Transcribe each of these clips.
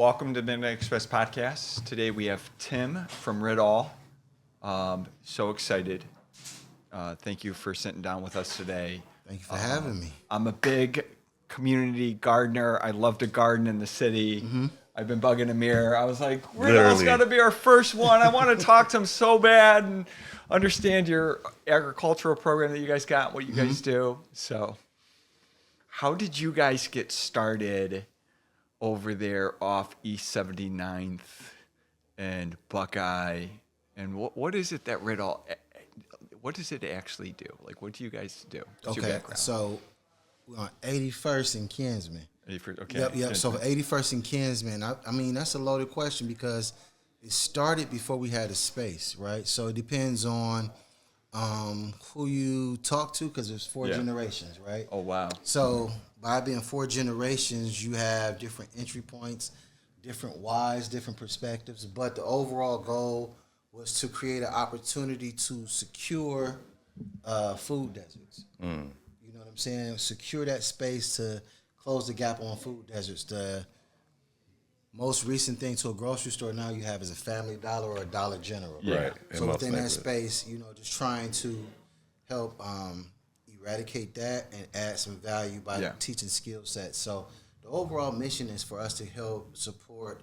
Welcome to Midnight Express Podcast. Today we have Tim from Ridall. So excited. Thank you for sitting down with us today. Thank you for having me. I'm a big community gardener. I love to garden in the city. I've been bugging Amir. I was like, Ridall's got to be our first one. I want to talk to him so bad and understand your agricultural program that you guys got, what you guys do. So how did you guys get started over there off East 79th and Buckeye? And what is it that Ridall, what does it actually do? Like, what do you guys do? What's your background? So we're on 81st and Kinsman. 81st, okay. Yep. So 81st and Kinsman, I mean, that's a loaded question because it started before we had a space, right? So it depends on who you talk to because there's four generations, right? Oh, wow. So by being four generations, you have different entry points, different whys, different perspectives. But the overall goal was to create an opportunity to secure food deserts. You know what I'm saying? Secure that space to close the gap on food deserts. The most recent thing to a grocery store now you have is a Family Dollar or a Dollar General. Yeah. So within that space, just trying to help eradicate that and add some value by teaching skill sets. So the overall mission is for us to help support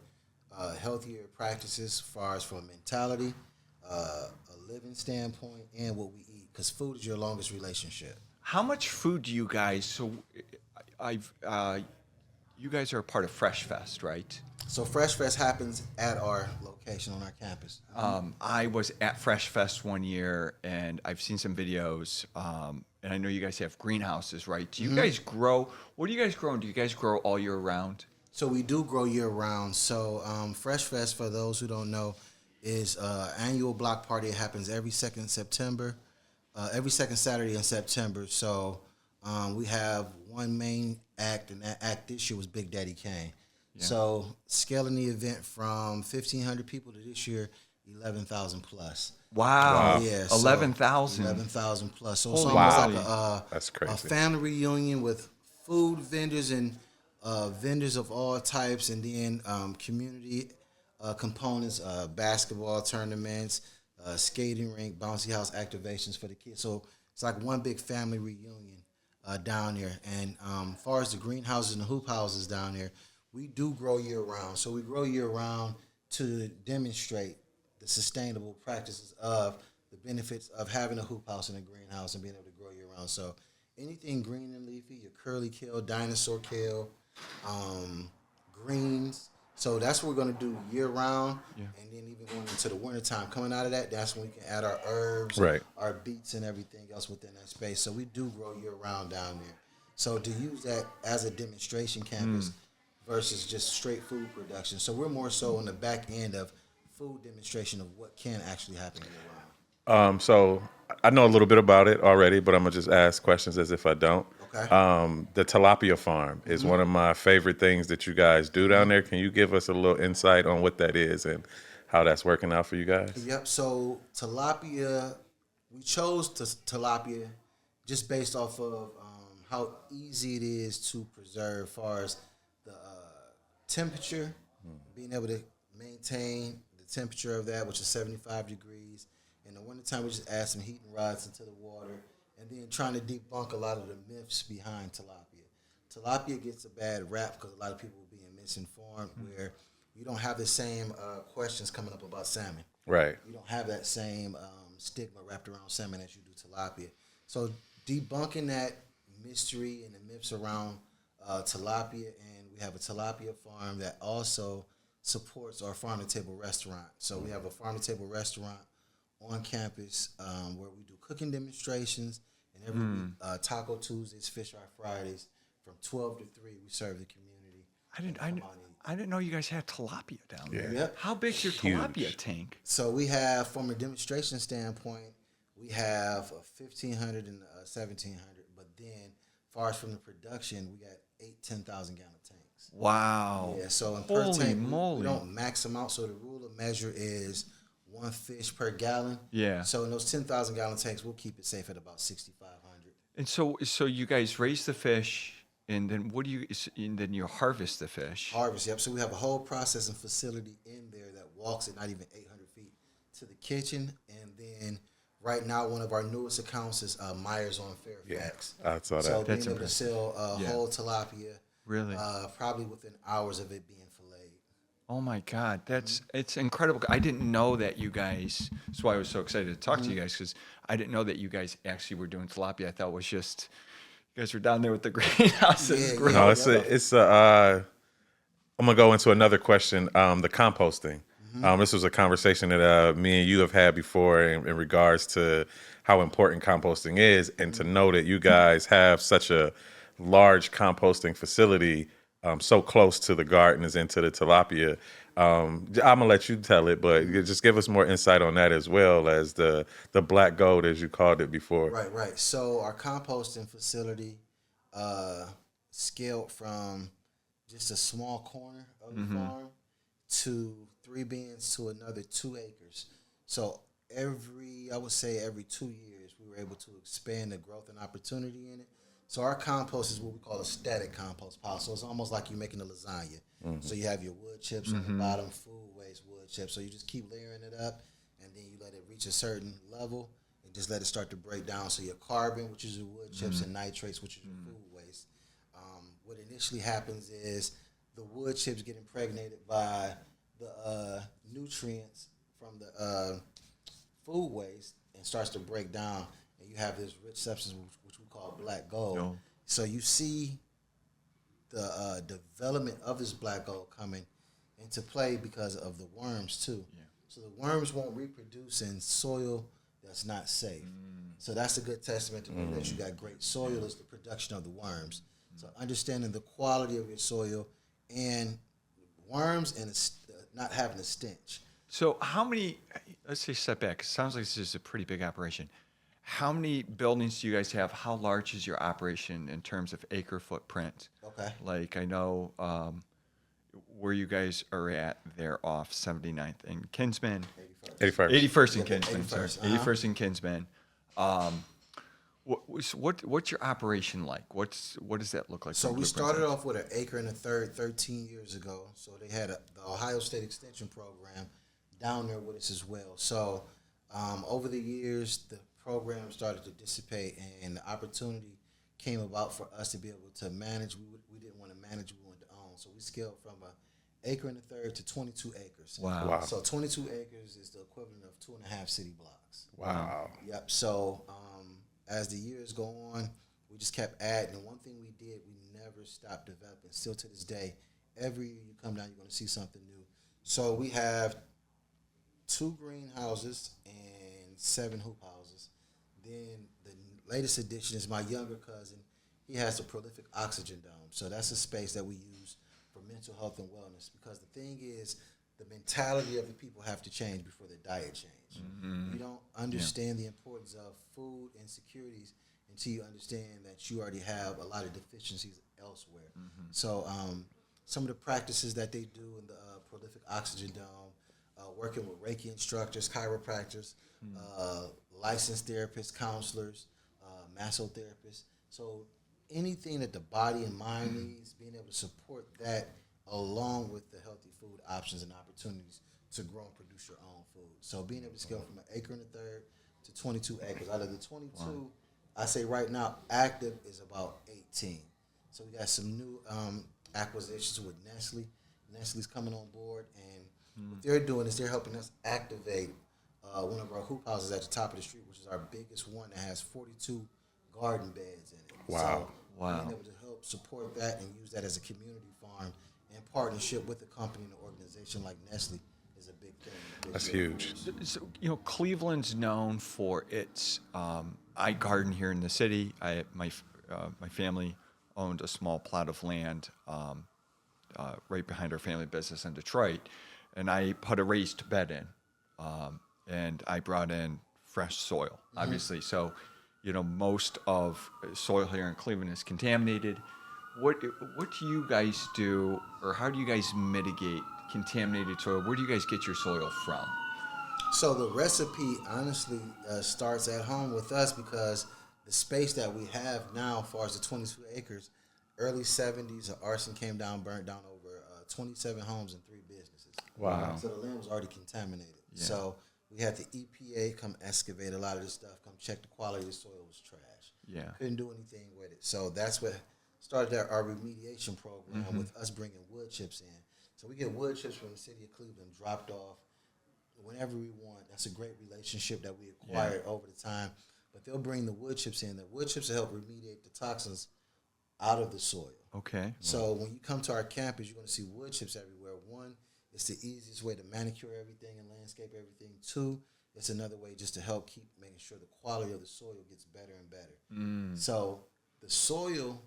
healthier practices as far as from a mentality, a living standpoint, and what we eat. Because food is your longest relationship. How much food do you guys, you guys are a part of Fresh Fest, right? So Fresh Fest happens at our location on our campus. I was at Fresh Fest one year, and I've seen some videos, and I know you guys have greenhouses, right? Do you guys grow, what do you guys grow? Do you guys grow all year round? So we do grow year round. So Fresh Fest, for those who don't know, is an annual block party. It happens every second Saturday in September. So we have one main act, and that act this year was Big Daddy Kane. Yeah. So scaling the event from 1,500 people to this year, 11,000 plus. Wow. Yeah. 11,000. 11,000 plus. So it's almost like that's crazy. A family reunion with food vendors and vendors of all types, and then community components, basketball tournaments, skating rink, bouncy house activations for the kids. So it's like one big family reunion down there. And as far as the greenhouses and the hoop houses down there, we do grow year round. So we grow year round to demonstrate the sustainable practices of the benefits of having a hoop house and a greenhouse and being able to grow year round. So anything green and leafy, your curly kale, dinosaur kale, greens. So that's what we're going to do year round. Yeah. And then even going into the wintertime, coming out of that, that's when we can add our herbs, our beets and everything else within that space. So we do grow year round down there. So to use that as a demonstration campus versus just straight food production. So we're more so on the back end of food demonstration of what can actually happen year round. So I know a little bit about it already, but I'm going to just ask questions as if I don't. Okay. The tilapia farm is one of my favorite things that you guys do down there. Can you give us a little insight on what that is and how that's working out for you guys? Yep. So tilapia, we chose tilapia just based off of how easy it is to preserve as far as the temperature, being able to maintain the temperature of that, which is 75 degrees. In the wintertime, we just add some heating rods into the water, and then trying to debunk a lot of the myths behind tilapia. Tilapia gets a bad rap because a lot of people are being misinformed, where you don't have the same questions coming up about salmon. Right. You don't have that same stigma wrapped around salmon as you do tilapia. So debunking that mystery and the myths around tilapia, and we have a tilapia farm that also supports our farm-to-table restaurant. So we have a farm-to-table restaurant on campus where we do cooking demonstrations, and every week, Taco Tuesdays, Fish Fry Fridays, from 12 to 3, we serve the community. I didn't know you guys had tilapia down there. Yep. How big's your tilapia tank? So we have, from a demonstration standpoint, we have a 1,500 and a 1,700, but then as far as from the production, we got 10,000 gallon tanks. Wow. Yeah, so in per tank, moly. we don't max them out. So the rule of measure is one fish per gallon. Yeah. So in those 10,000 gallon tanks, we'll keep it safe at about 6,500. And so you guys raise the fish And then and then you harvest the fish. Harvest, yep. So we have a whole processing facility in there that walks at not even 800 feet to the kitchen. And then right now, one of our newest accounts is Myers on Fairfax. I saw that. So That's being able to sell whole tilapia, Really? probably within hours of it being filleted. Oh my God, it's incredible. I didn't know that you guys. That's why I was so excited to talk to you guys, because I didn't know that you guys actually were doing tilapia. I thought it was just you guys were down there with the greenhouses. Yeah, No, I'm gonna go into another question. The composting. This was a conversation that me and you have had before in regards to how important composting is, and to know that you guys have such a large composting facility so close to the gardens and to the tilapia. I'm gonna let you tell it, but just give us more insight on that, as well as the black gold, as you called it before. Right. So our composting facility scaled from just a small corner of the farm to 3 bins to another 2 acres. So I would say every 2 years, we were able to expand the growth and opportunity in it. So our compost is what we call a static compost pile. So it's almost like you're making a lasagna. So you have your wood chips on the bottom, food waste, wood chips. So you just keep layering it up, and then you let it reach a certain level, and just let it start to break down. So your carbon, which is your wood chips, and nitrates, which is your food waste. What initially happens is the wood chips get impregnated by the nutrients from the food waste and starts to break down, and you have this rich substance which we call black gold. Gold. So you see the development of this black gold coming into play because of the worms too. Yeah. So the worms won't reproduce in soil that's not safe. So that's a good testament to know that you got great soil is the production of the worms. So understanding the quality of your soil and worms and not having a stench. So how many? Let's say step back. It sounds like this is a pretty big operation. How many buildings do you guys have? How large is your operation in terms of acre footprint? Okay. Like I know where you guys are at. They're off 79th and Kinsman. 81st and Kinsman. 81st and Kinsman. What's your operation like? What does that look like? So we started off with 1 1/3 acres 13 years ago. So they had the Ohio State Extension Program down there with us as well. So over the years, the program started to dissipate, and the opportunity came about for us to be able to manage. We didn't want to manage; we wanted to own. So we scaled from 1 1/3 acres to 22 acres. Wow. So 22 acres is the equivalent of 2.5 city blocks. Wow. Yep. So as the years go on, we just kept adding. And one thing we did, we never stopped developing. Still to this day, every year you come down, you're going to see something new. So we have 2 greenhouses and 7 hoop houses. Then the latest addition is my younger cousin. He has a prolific oxygen dome. So that's a space that we use for mental health and wellness, because the thing is, the mentality of the people have to change before their diet change. You don't understand the importance of food insecurities until you understand that you already have a lot of deficiencies elsewhere. So some of the practices that they do in the prolific oxygen dome, working with Reiki instructors, chiropractors, licensed therapists, counselors, masotherapists. So anything that the body and mind needs, being able to support that along with the healthy food options and opportunities to grow and produce your own food. So being able to scale from 1 1/3 acres to 22 acres. Out of the 22, I say right now active is about 18. So we got some new acquisitions with Nestle. Nestle's coming on board, and what they're doing is they're helping us activate one of our hoop houses at the top of the street, which is our biggest one that has 42 garden beds in it. Wow. So being able to help support that and use that as a community farm in partnership with a company and an organization like Nestle is a big thing. That's huge. So, Cleveland's known for its. I garden here in the city. My family owned a small plot of land right behind our family business in Detroit, and I put a raised bed in, and I brought in fresh soil, obviously. So, most of soil here in Cleveland is contaminated. What do you guys do, or how do you guys mitigate contaminated soil? Where do you guys get your soil from? So the recipe honestly starts at home with us, because the space that we have now, as far as the 22 acres, early 70s, an arson came down, burnt down over 27 homes and 3 businesses. Wow. So the land was already contaminated. Yeah. So we had the EPA come excavate a lot of this stuff, come check the quality of the soil was trash. Yeah. Couldn't do anything with it. So that's what started our remediation program with us bringing wood chips in. So we get wood chips from the city of Cleveland dropped off whenever we want. That's a great relationship that we acquired over the time. But they'll bring the wood chips in. The wood chips will help remediate the toxins out of the soil. Okay. So when you come to our campus, you're going to see wood chips everywhere. One, it's the easiest way to manicure everything and landscape everything. 2, it's another way just to help keep making sure the quality of the soil gets better and better. So the soil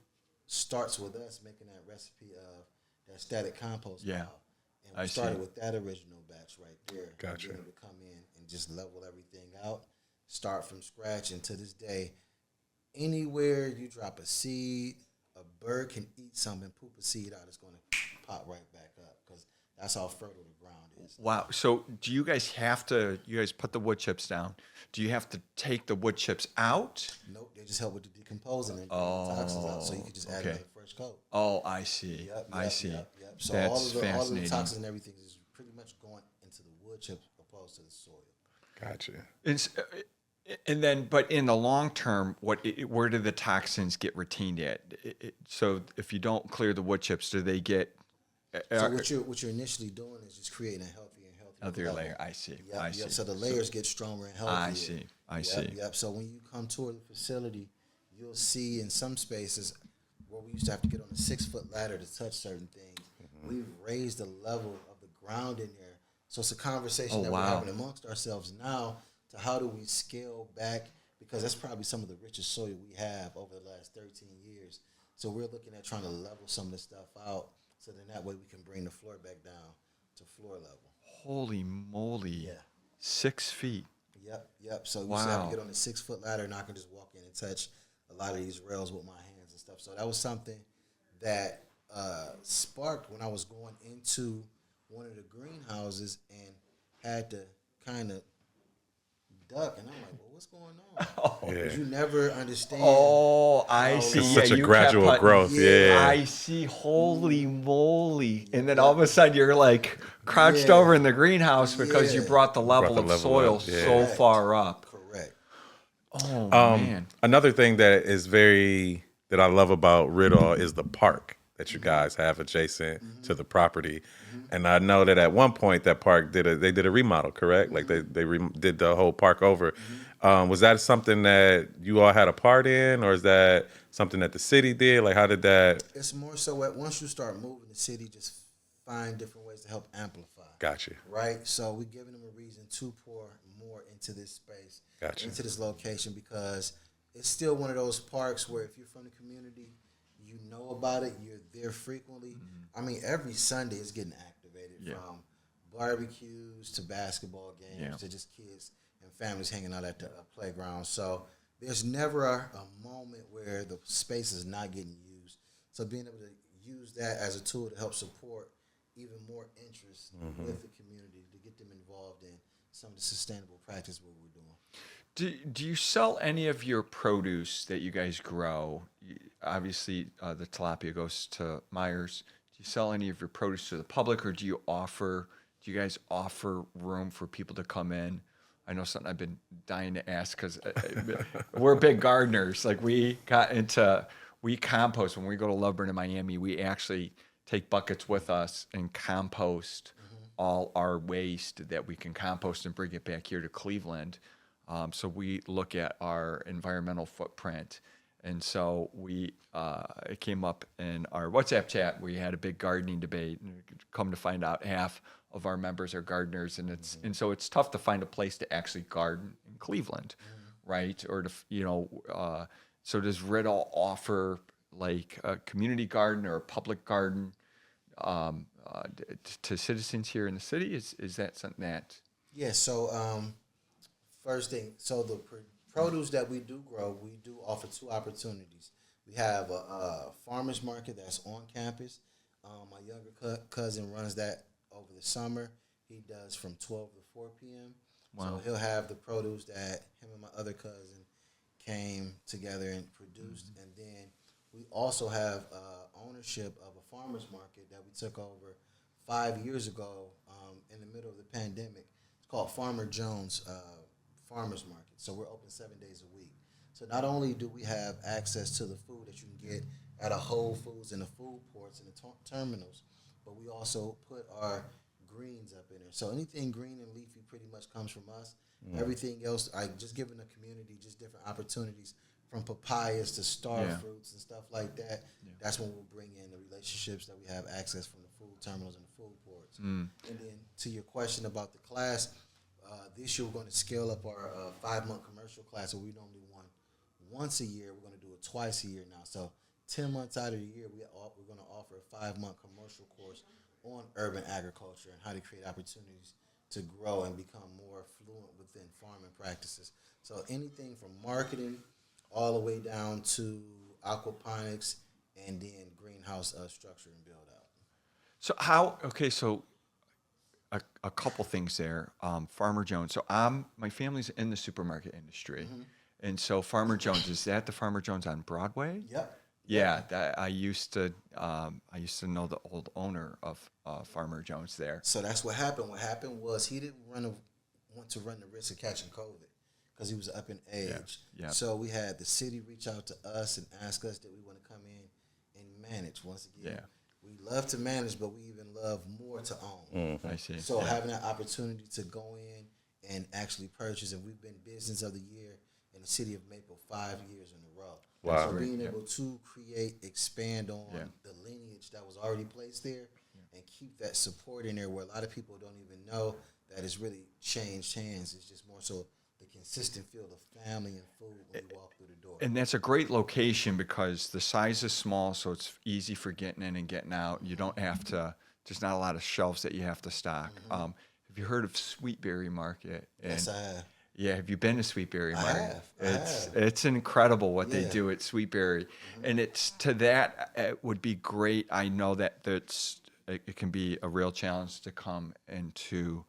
starts with us making that recipe of that static compost pile. And we started with that original batch right there. Gotcha. Being able to come in and just level everything out, start from scratch. And to this day, anywhere you drop a seed, a bird can eat something, poop a seed out, it's going to pop right back up because that's how fertile the ground is. Wow. So do you guys put the wood chips down? Do you have to take the wood chips out? Nope, they just help with the decomposing and the toxins out, so you can just add another fresh coat. Oh, I see. I see. Yep. So That's all of the fascinating. toxins and everything is pretty much going into the wood chips opposed to the soil. Gotcha. And then, but in the long term, where do the toxins get retained at? So if you don't clear the wood chips, do they get? So what you're initially doing is just creating a healthier and healthier Healthier level. layer. I see. Yep, I see. So the layers get stronger and healthier. I see. Yep. So when you come toward the facility, you'll see in some spaces where we used to have to get on a 6-foot ladder to touch certain things. We've raised the level of the ground in there. So it's a conversation that we're having amongst ourselves now to how do we scale back, because that's probably some of the richest soil we have over the last 13 years. So we're looking at trying to level some of this stuff out so then that way we can bring the floor back down to floor level. Holy moly. Yeah. 6 feet. Yep. So we used to have to get on a 6-foot ladder and I can just walk in and touch a lot of these rails with my hands and stuff. So that was something that sparked when I was going into one of the greenhouses and had to kind of duck, and I'm like, well, what's going on? Because you never understand. Oh, I see. It's such a gradual growth. Yeah. I see. Holy moly. And then all of a sudden you're like crouched over in the greenhouse because you brought the level of soil so far up. Correct. Oh, man. Another thing that I love about Riddle is the park that you guys have adjacent to the property. And I know that at one point that park they did a remodel, correct? Like they did the whole park over. Was that something that you all had a part in, or is that something that the city did? Like, how did that? It's more so that once you start moving, the city just find different ways to help amplify. Gotcha. Right? So we're giving them a reason to pour more into this space, into this location, because it's still one of those parks where if you're from the community, you know about it, you're there frequently. I mean, every Sunday it's getting activated from barbecues to basketball games to just kids and families hanging out at the playground. So there's never a moment where the space is not getting used. So being able to use that as a tool to help support even more interest with the community, to get them involved in some of the sustainable practice what we're doing. Do you sell any of your produce that you guys grow? Obviously, the tilapia goes to Myers. Do you sell any of your produce to the public, or do you guys offer room for people to come in? I know something I've been dying to ask because we're big gardeners. Like we compost when we go to Loveburn in Miami. We actually take buckets with us and compost all our waste that we can compost and bring it back here to Cleveland. So we look at our environmental footprint. And so it came up in our WhatsApp chat. We had a big gardening debate, and come to find out half of our members are gardeners, and so it's tough to find a place to actually garden in Cleveland, right? Or so does Riddle offer like a community garden or a public garden to citizens here in the city? Is that something that? Yeah. So first thing, so the produce that we do grow, we do offer 2 opportunities. We have a farmer's market that's on campus. My younger cousin runs that over the summer. He does from 12 to 4 p.m. Wow. So he'll have the produce that him and my other cousin came together and produced. And then We also have ownership of a farmer's market that we took over 5 years ago in the middle of the pandemic. It's called Farmer Jones Farmer's Market. So we're open 7 days a week. So not only do we have access to the food that you can get at a Whole Foods and the food ports and the terminals, but we also put our greens up in there. So anything green and leafy pretty much comes from us. Everything else, I just giving the community just different opportunities from papayas to star fruits and stuff like that. That's when we'll bring in the relationships that we have access from the food terminals and the food ports. And then to your question about the class, this year we're going to scale up our 5-month commercial class. So we normally run once a year. We're going to do it twice a year now. So 10 months out of the year, we're going to offer a 5-month commercial course on urban agriculture and how to create opportunities to grow and become more fluent within farming practices. So anything from marketing all the way down to aquaponics and then greenhouse structure and build out. So a couple things there. Farmer Jones. So my family's in the supermarket industry. And so Farmer Jones, is that the Farmer Jones on Broadway? Yep. Yeah, I used to know the old owner of Farmer Jones there. So that's what happened. What happened was he didn't want to run the risk of catching COVID because he was up in age. Yeah. So we had the city reach out to us and ask us that we want to come in and manage. Once again, we love to manage, but we even love more to own. I see. So having that opportunity to go in and actually purchase, and we've been Business of the Year in the city of Maple 5 years in a row. Wow. So being able to expand on the lineage that was already placed there and keep that support in there where a lot of people don't even know that it's really changed hands. It's just more so the consistent feel of family and food when you walk through the door. And that's a great location because the size is small, so it's easy for getting in and getting out. You don't have to, there's not a lot of shelves that you have to stock. Have you heard of Sweetberry Market? Yes, I have. Yeah, have you been to Sweetberry Market? I have. It's incredible what they do at Sweetberry, and it's to that it would be great. I know that it can be a real challenge to come into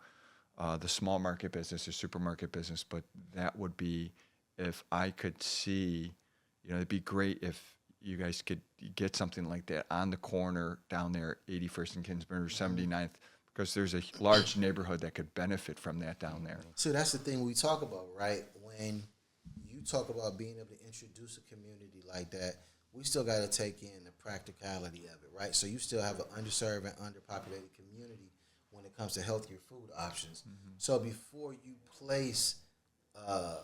the small market business or supermarket business, but that would be if I could see, it'd be great if you guys could get something like that on the corner down there, 81st and Kinsman or 79th. Because there's a large neighborhood that could benefit from that down there. So that's the thing we talk about, right? When you talk about being able to introduce a community like that, we still got to take in the practicality of it, right? So you still have an underserved and underpopulated community when it comes to healthier food options. So before you place a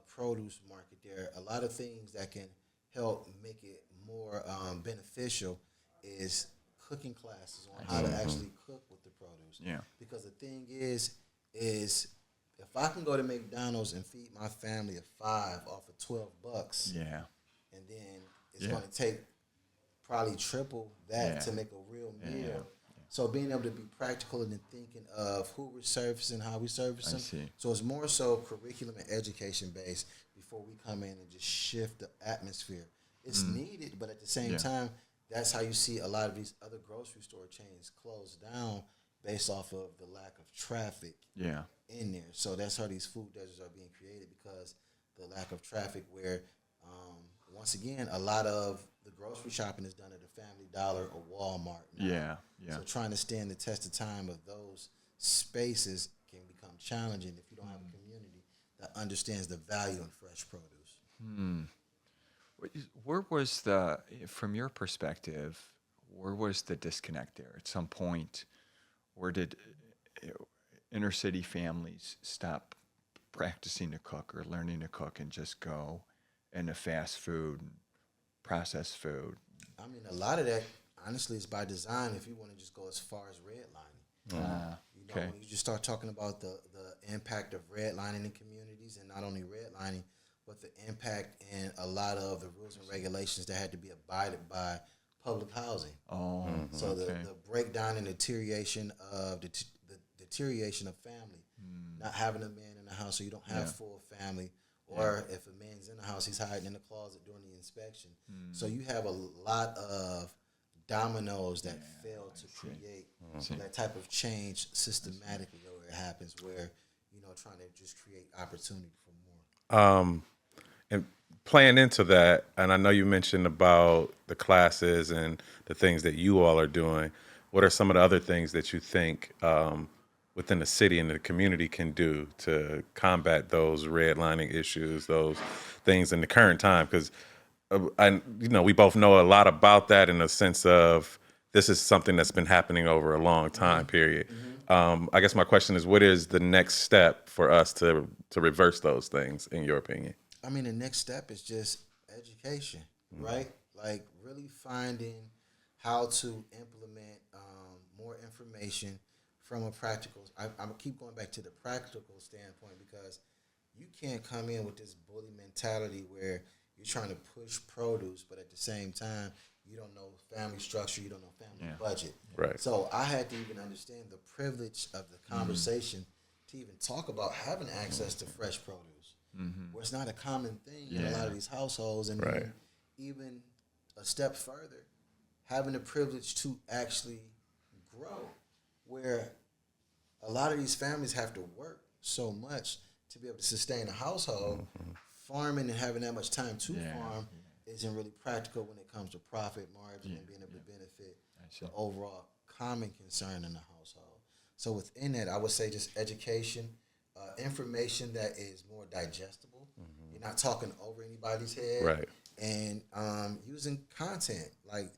produce market there, a lot of things that can help make it more beneficial is cooking classes on how to actually cook with the produce. Yeah. Because the thing is if I can go to McDonald's and feed my family of 5 off of $12, Yeah. and then it's going to take probably triple that to make a real meal. Yeah. So being able to be practical and thinking of who we're servicing, how we service them. see. So it's more so curriculum and education based before we come in and just shift the atmosphere. It's needed, but at the same time, that's how you see a lot of these other grocery store chains close down based off of the lack of traffic in there. So that's how these food deserts are being created because the lack of traffic where, once again, a lot of the grocery shopping is done at a Family Dollar or Walmart now. So trying to stand the test of time of those spaces can become challenging if you don't have a community that understands the value in fresh produce. Where was from your perspective, where was the disconnect there? At some point, where did inner city families stop practicing to cook or learning to cook and just go into fast food, processed food? I mean, a lot of that, honestly, is by design if you want to just go as far as redlining. When you just start talking about the impact of redlining in communities, and not only redlining, but the impact in a lot of the rules and regulations that had to be abided by public housing. So the breakdown and deterioration of the deterioration of family, not having a man in the house so you don't have full family, or if a man's in the house, he's hiding in the closet during the inspection. So you have a lot of dominoes that fail to create that type of change systematically where it happens, where, trying to just create opportunity for more. And playing into that, and I know you mentioned about the classes and the things that you all are doing. What are some of the other things that you think within the city and the community can do to combat those redlining issues, those things in the current time? Because we both know a lot about that in the sense of this is something that's been happening over a long time period. I guess my question is, what is the next step for us to reverse those things, in your opinion? I mean, the next step is just education, right? Like really finding how to implement more information from a practical. I'm keep going back to the practical standpoint because you can't come in with this bully mentality where you're trying to push produce, but at the same time you don't know family structure, you don't know family budget. Right. So I had to even understand the privilege of the conversation to even talk about having access to fresh produce. Where it's not a common thing in a lot of these households, and then even a step further, having the privilege to actually grow, where a lot of these families have to work so much to be able to sustain a household. Farming and having that much time to farm isn't really practical when it comes to profit margin and being able to benefit the overall common concern in the household. So within that, I would say just education, information that is more digestible. You're not talking over anybody's head. Right. And using content like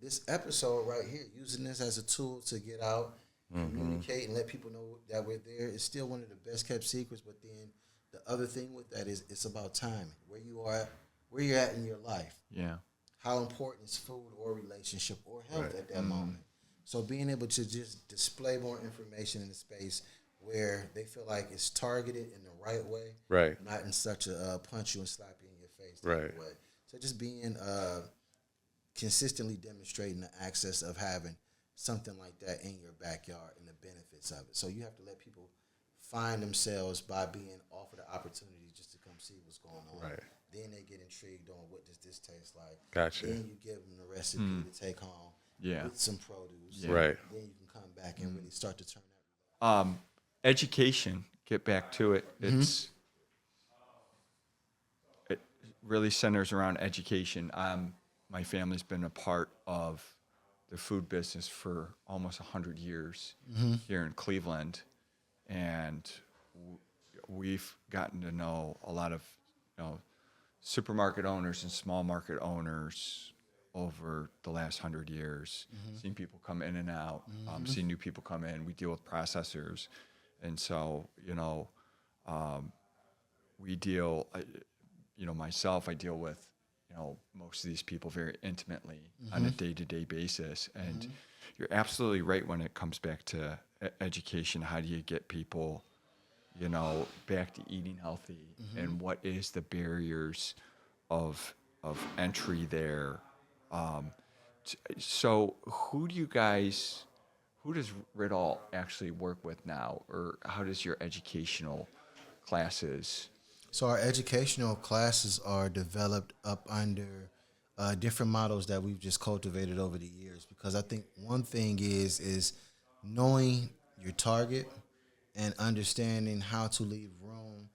this episode right here, using this as a tool to get out, communicate, and let people know that we're there is still one of the best kept secrets. But then the other thing with that is it's about timing, where you are, where you're at in your life. Yeah. How important is food or relationship or health at that moment? So being able to just display more information in the space where they feel like it's targeted in the right way, Right. not in such a punch you and slap you in your face Right. way. So just being consistently demonstrating the access of having something like that in your backyard and the benefits of it. So you have to let people find themselves by being offered the opportunity just to come see what's going on. Right. Then they get intrigued on what does this taste like. Gotcha. Then you give them the recipe to take home with some produce. Right. Then you can come back and really start to turn that. Education, get back to it. It really centers around education. My family's been a part of the food business for almost 100 years here in Cleveland, and we've gotten to know a lot of supermarket owners and small market owners over the last 100 years. Seen people come in and out, seen new people come in. We deal with processors. And so, we deal, myself, I deal with, most of these people very intimately on a day-to-day basis. And you're absolutely right when it comes back to education. How do you get people, back to eating healthy? And what is the barriers of entry there? So who does Riddle actually work with now, or how does your educational classes? So our educational classes are developed up under different models that we've just cultivated over the years. Because I think one thing is knowing your target and understanding how to leave room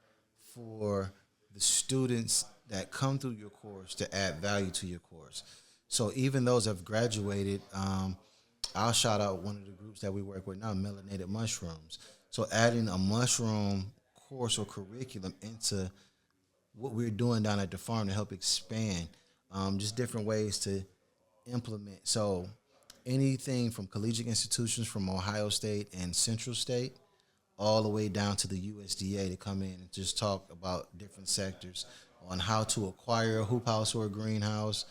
for the students that come through your course to add value to your course. So even those that have graduated, I'll shout out one of the groups that we work with now, Melanated Mushrooms. So adding a mushroom course or curriculum into what we're doing down at the farm to help expand, just different ways to implement. So anything from collegiate institutions from Ohio State and Central State all the way down to the USDA to come in and just talk about different sectors on how to acquire a hoop house or a greenhouse,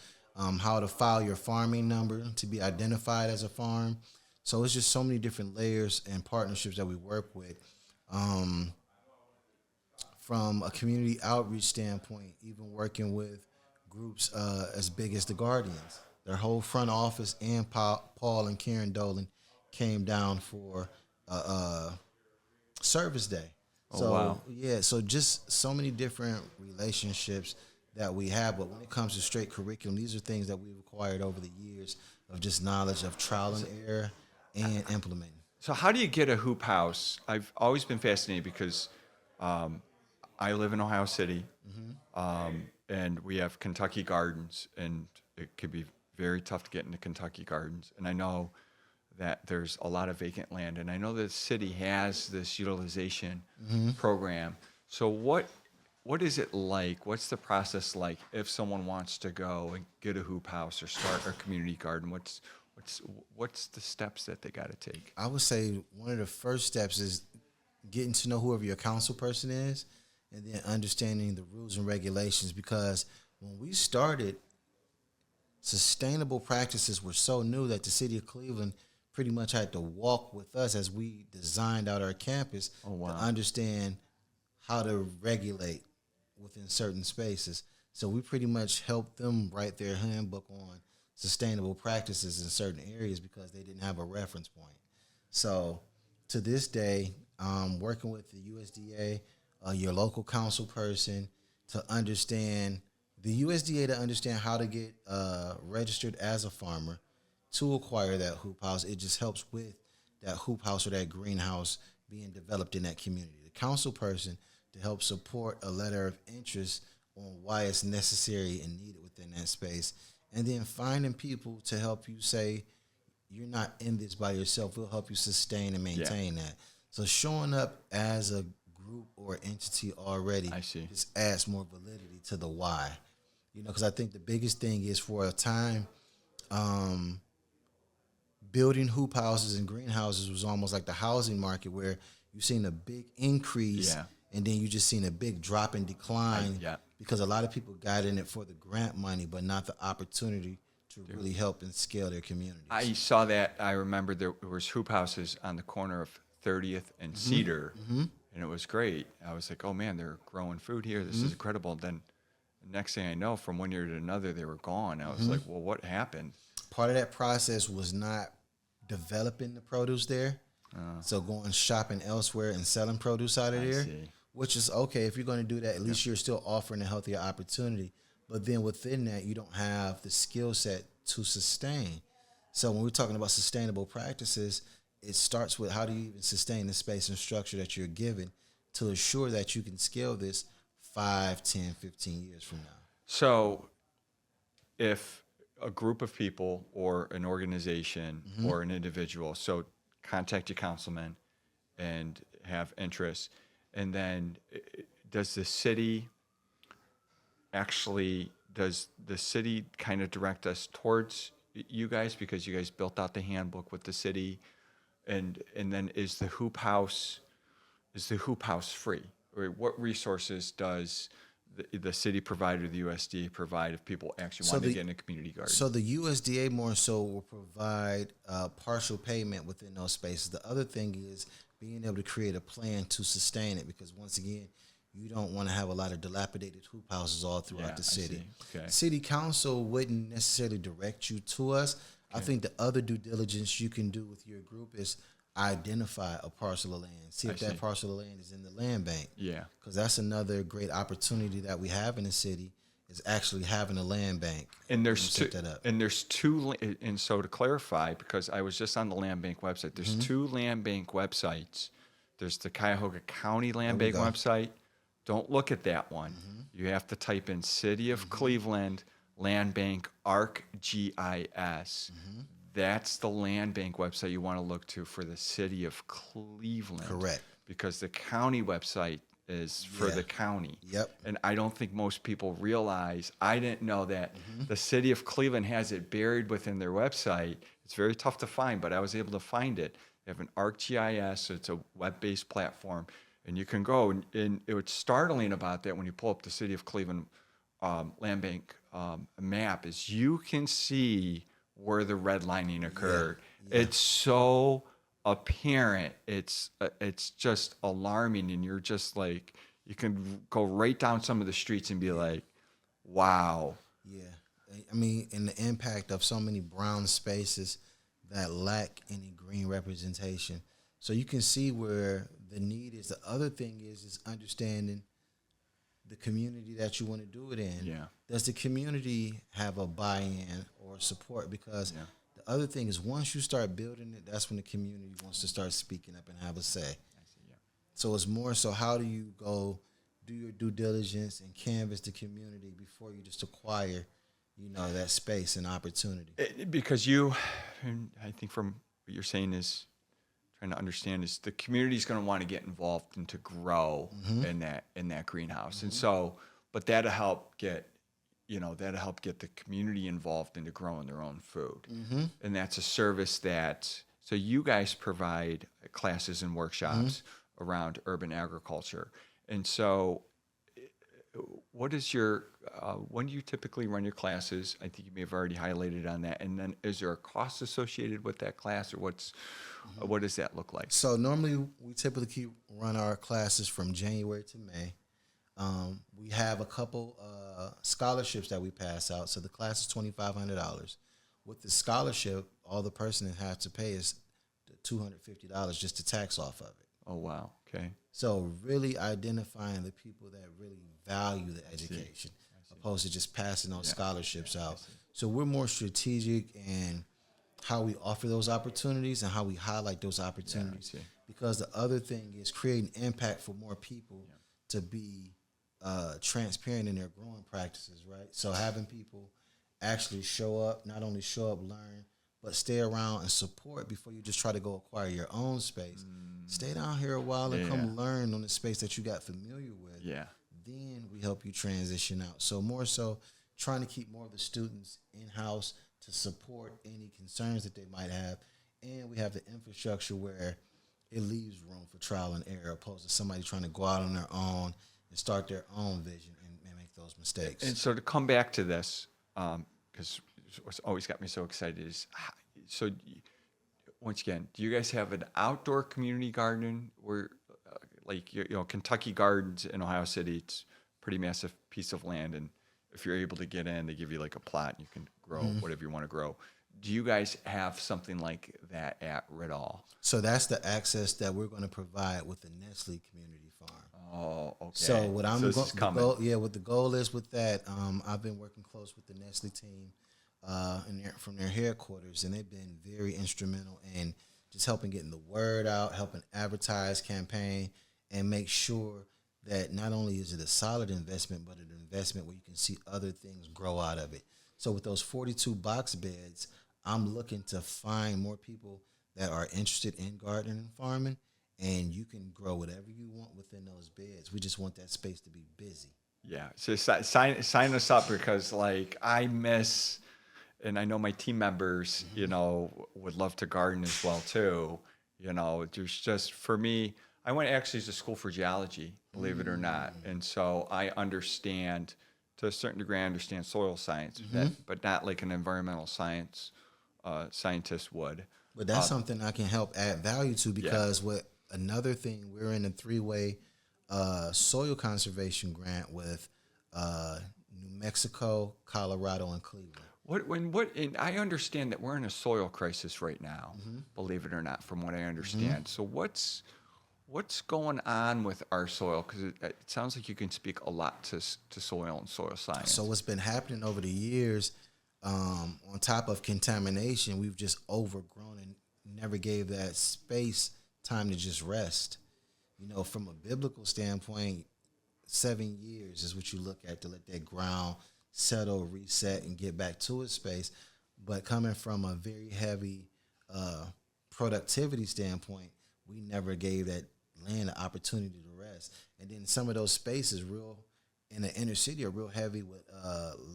how to file your farming number to be identified as a farm. So it's just so many different layers and partnerships that we work with. From a community outreach standpoint, even working with groups as big as the Guardians. Their whole front office and Paul and Karen Dolan came down for service day. So, wow. Yeah, so just so many different relationships that we have. But when it comes to straight curriculum, these are things that we've acquired over the years of just knowledge of trial and error and implementing. So how do you get a hoop house? I've always been fascinated because I live in Ohio City. and we have Kentucky Gardens, and it could be very tough to get into Kentucky Gardens. And I know that there's a lot of vacant land, and I know that the city has this utilization program. So what is it like? What's the process like if someone wants to go and get a hoop house or start a community garden? What's the steps that they got to take? I would say one of the first steps is getting to know whoever your council person is, and then understanding the rules and regulations. Because when we started, sustainable practices were so new that the city of Cleveland pretty much had to walk with us as we designed out our campus to understand how to regulate within certain spaces. So we pretty much helped them write their handbook on sustainable practices in certain areas because they didn't have a reference point. So to this day, working with the USDA, your local council person to understand to understand how to get registered as a farmer to acquire that hoop house. It just helps with that hoop house or that greenhouse being developed in that community. The council person to help support a letter of interest on why it's necessary and needed within that space. And then finding people to help you say, you're not in this by yourself. We'll help you sustain and maintain that. So showing up as a group or entity already just adds more validity to the why. Because I think the biggest thing is for a time, building hoop houses and greenhouses was almost like the housing market where you've seen a big increase and then you just seen a big drop and decline because a lot of people got in it for the grant money, but not the opportunity to really help and scale their communities. I saw that. I remember there was hoop houses on the corner of 30th and Cedar, and it was great. I was like, oh man, they're growing food here. This is incredible. Then the next thing I know, from one year to another, they were gone. I was like, well, what happened? Part of that process was not developing the produce there. So going shopping elsewhere and selling produce out of there, which is okay. If you're going to do that, at least you're still offering a healthier opportunity. But then within that, you don't have the skill set to sustain. So when we're talking about sustainable practices, it starts with how do you even sustain the space and structure that you're given to assure that you can scale this 5, 10, 15 years from now. So if a group of people or an organization or an individual, so contact your councilman and have interest, and then does the city kind of direct us towards you guys because you guys built out the handbook with the city, and then is the hoop house free? Or what resources does the city provide or the USDA provide if people actually want to get in a community garden? So the USDA more so will provide partial payment within those spaces. The other thing is being able to create a plan to sustain it, because once again, you don't want to have a lot of dilapidated hoop houses all throughout the city. Okay. City council wouldn't necessarily direct you to us. I think the other due diligence you can do with your group is identify a parcel of land. See if that parcel of land is in the land bank. Yeah. Because that's another great opportunity that we have in the city is actually having a land bank. And there's two, and so to clarify, because I was just on the land bank website, there's two land bank websites. There's the Cuyahoga County Land Bank website. Don't look at that one. You have to type in City of Cleveland Land Bank ArcGIS. That's the land bank website you want to look to for the City of Cleveland. Correct. Because the county website is for the county. Yep. And I don't think most people realize, I didn't know that the City of Cleveland has it buried within their website. It's very tough to find, but I was able to find it. They have an ArcGIS, so it's a web-based platform. And you can go, and what's startling about that when you pull up the City of Cleveland land bank map is you can see where the redlining occurred. It's so apparent. It's just alarming, and you're just like, you can go right down some of the streets and be like, wow. Yeah. I mean, and the impact of so many brown spaces that lack any green representation. So you can see where the need is. The other thing is understanding the community that you want to do it in. Yeah. Does the community have a buy-in or support? Because the other thing is once you start building it, that's when the community wants to start speaking up and have a say. So it's more so how do you go do your due diligence and canvass the community before you just acquire, that space and opportunity. Because and I think from what you're saying is trying to understand is the community is going to want to get involved and to grow in that greenhouse, and so, but that'll help get the community involved into growing their own food, and that's a service that. So you guys provide classes and workshops around urban agriculture, and so what is your when do you typically run your classes? I think you may have already highlighted on that. And then is there a cost associated with that class, or what does that look like? So normally we typically run our classes from January to May. We have a couple scholarships that we pass out. So the class is $2,500. With the scholarship, all the person has to pay is $250 just to tax off of it. Oh, wow. Okay. So really identifying the people that really value the education, opposed to just passing those scholarships out. So we're more strategic in how we offer those opportunities and how we highlight those opportunities. Because the other thing is creating impact for more people to be transparent in their growing practices, right? So having people actually show up, not only show up, learn, but stay around and support before you just try to go acquire your own space. Stay down here a while and come learn on the space that you got familiar with. Yeah. Then we help you transition out. So more so trying to keep more of the students in-house to support any concerns that they might have. And we have the infrastructure where it leaves room for trial and error, opposed to somebody trying to go out on their own and start their own vision and make those mistakes. And so to come back to this, because what's always got me so excited is, so once again, do you guys have an outdoor community garden where, like, Kentucky Gardens in Ohio City, it's a pretty massive piece of land, and if you're able to get in, they give you like a plot and you can grow whatever you want to grow. Do you guys have something like that at Riddall? So that's the access that we're going to provide with the Nestle Community Farm. Oh, okay. So what I'm this is coming. what the goal is with that, I've been working close with the Nestle team from their headquarters, and they've been very instrumental in just helping getting the word out, helping advertise campaign, and make sure that not only is it a solid investment, but an investment where you can see other things grow out of it. So with those 42 box beds, I'm looking to find more people that are interested in gardening and farming, and you can grow whatever you want within those beds. We just want that space to be busy. Yeah, so sign us up, because like I miss, and I know my team members, would love to garden as well too. There's just, for me, I went actually to school for geology, believe it or not, and so I understand, to a certain degree, I understand soil science, but not like an environmental science scientist would. But that's something I can help add value to, because what another thing, we're in a 3-way soil conservation grant with New Mexico, Colorado, and Cleveland. And I understand that we're in a soil crisis right now, believe it or not, from what I understand. So what's going on with our soil? Because it sounds like you can speak a lot to soil and soil science. So what's been happening over the years, on top of contamination, we've just overgrown and never gave that space time to just rest. From a biblical standpoint, 7 years is what you look at to let that ground settle, reset, and get back to its space. But coming from a very heavy productivity standpoint, we never gave that land the opportunity to rest. And then some of those spaces in the inner city are real heavy with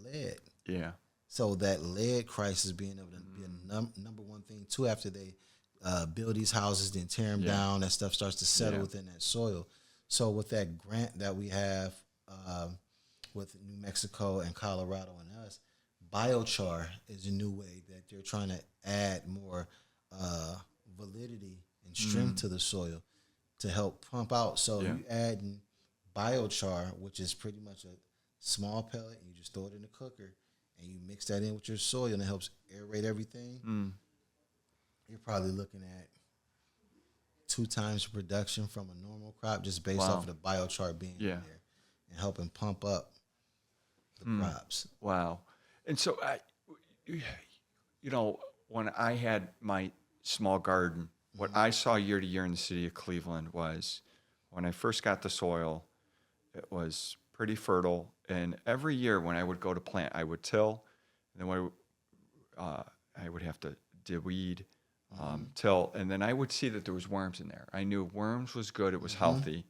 lead. Yeah. So that lead crisis being able to be a number one thing too, after they build these houses, then tear them down, that stuff starts to settle within that soil. So with that grant that we have with New Mexico and Colorado and us, biochar is a new way that they're trying to add more validity and strength to the soil to help pump out. So you add in biochar, which is pretty much a small pellet, and you just throw it in the cooker, and you mix that in with your soil, and it helps aerate everything. You're probably looking at 2 times the production from a normal crop, just based off of the biochar being in there and helping pump up the crops. Wow. And so, when I had my small garden, what I saw year to year in the city of Cleveland was, when I first got the soil, It was pretty fertile, and every year when I would go to plant, I would till, and then I would have to deweed, till, and then I would see that there was worms in there. I knew worms was good; it was healthy,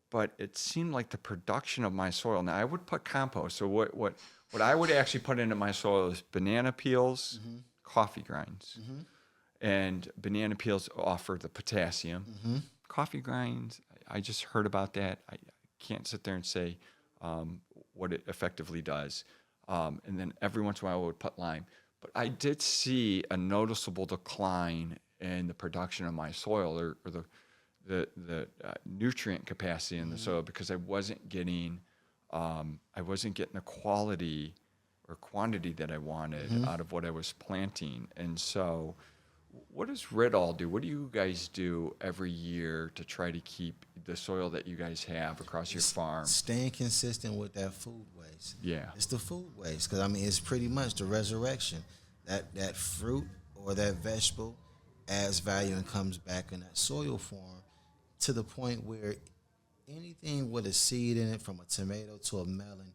but it seemed like the production of my soil. Now I would put compost. So what I would actually put into my soil is banana peels, coffee grinds, and banana peels offer the potassium. Coffee grinds, I just heard about that. I can't sit there and say what it effectively does. And then every once in a while I would put lime. But I did see a noticeable decline in the production of my soil or the nutrient capacity in the soil because I wasn't getting the quality or quantity that I wanted out of what I was planting. And so what does Ridall do? What do you guys do every year to try to keep the soil that you guys have across your farm? Staying consistent with that food waste. Yeah. It's the food waste because, I mean, it's pretty much the resurrection. That fruit or that vegetable adds value and comes back in that soil form to the point where anything with a seed in it, from a tomato to a melon,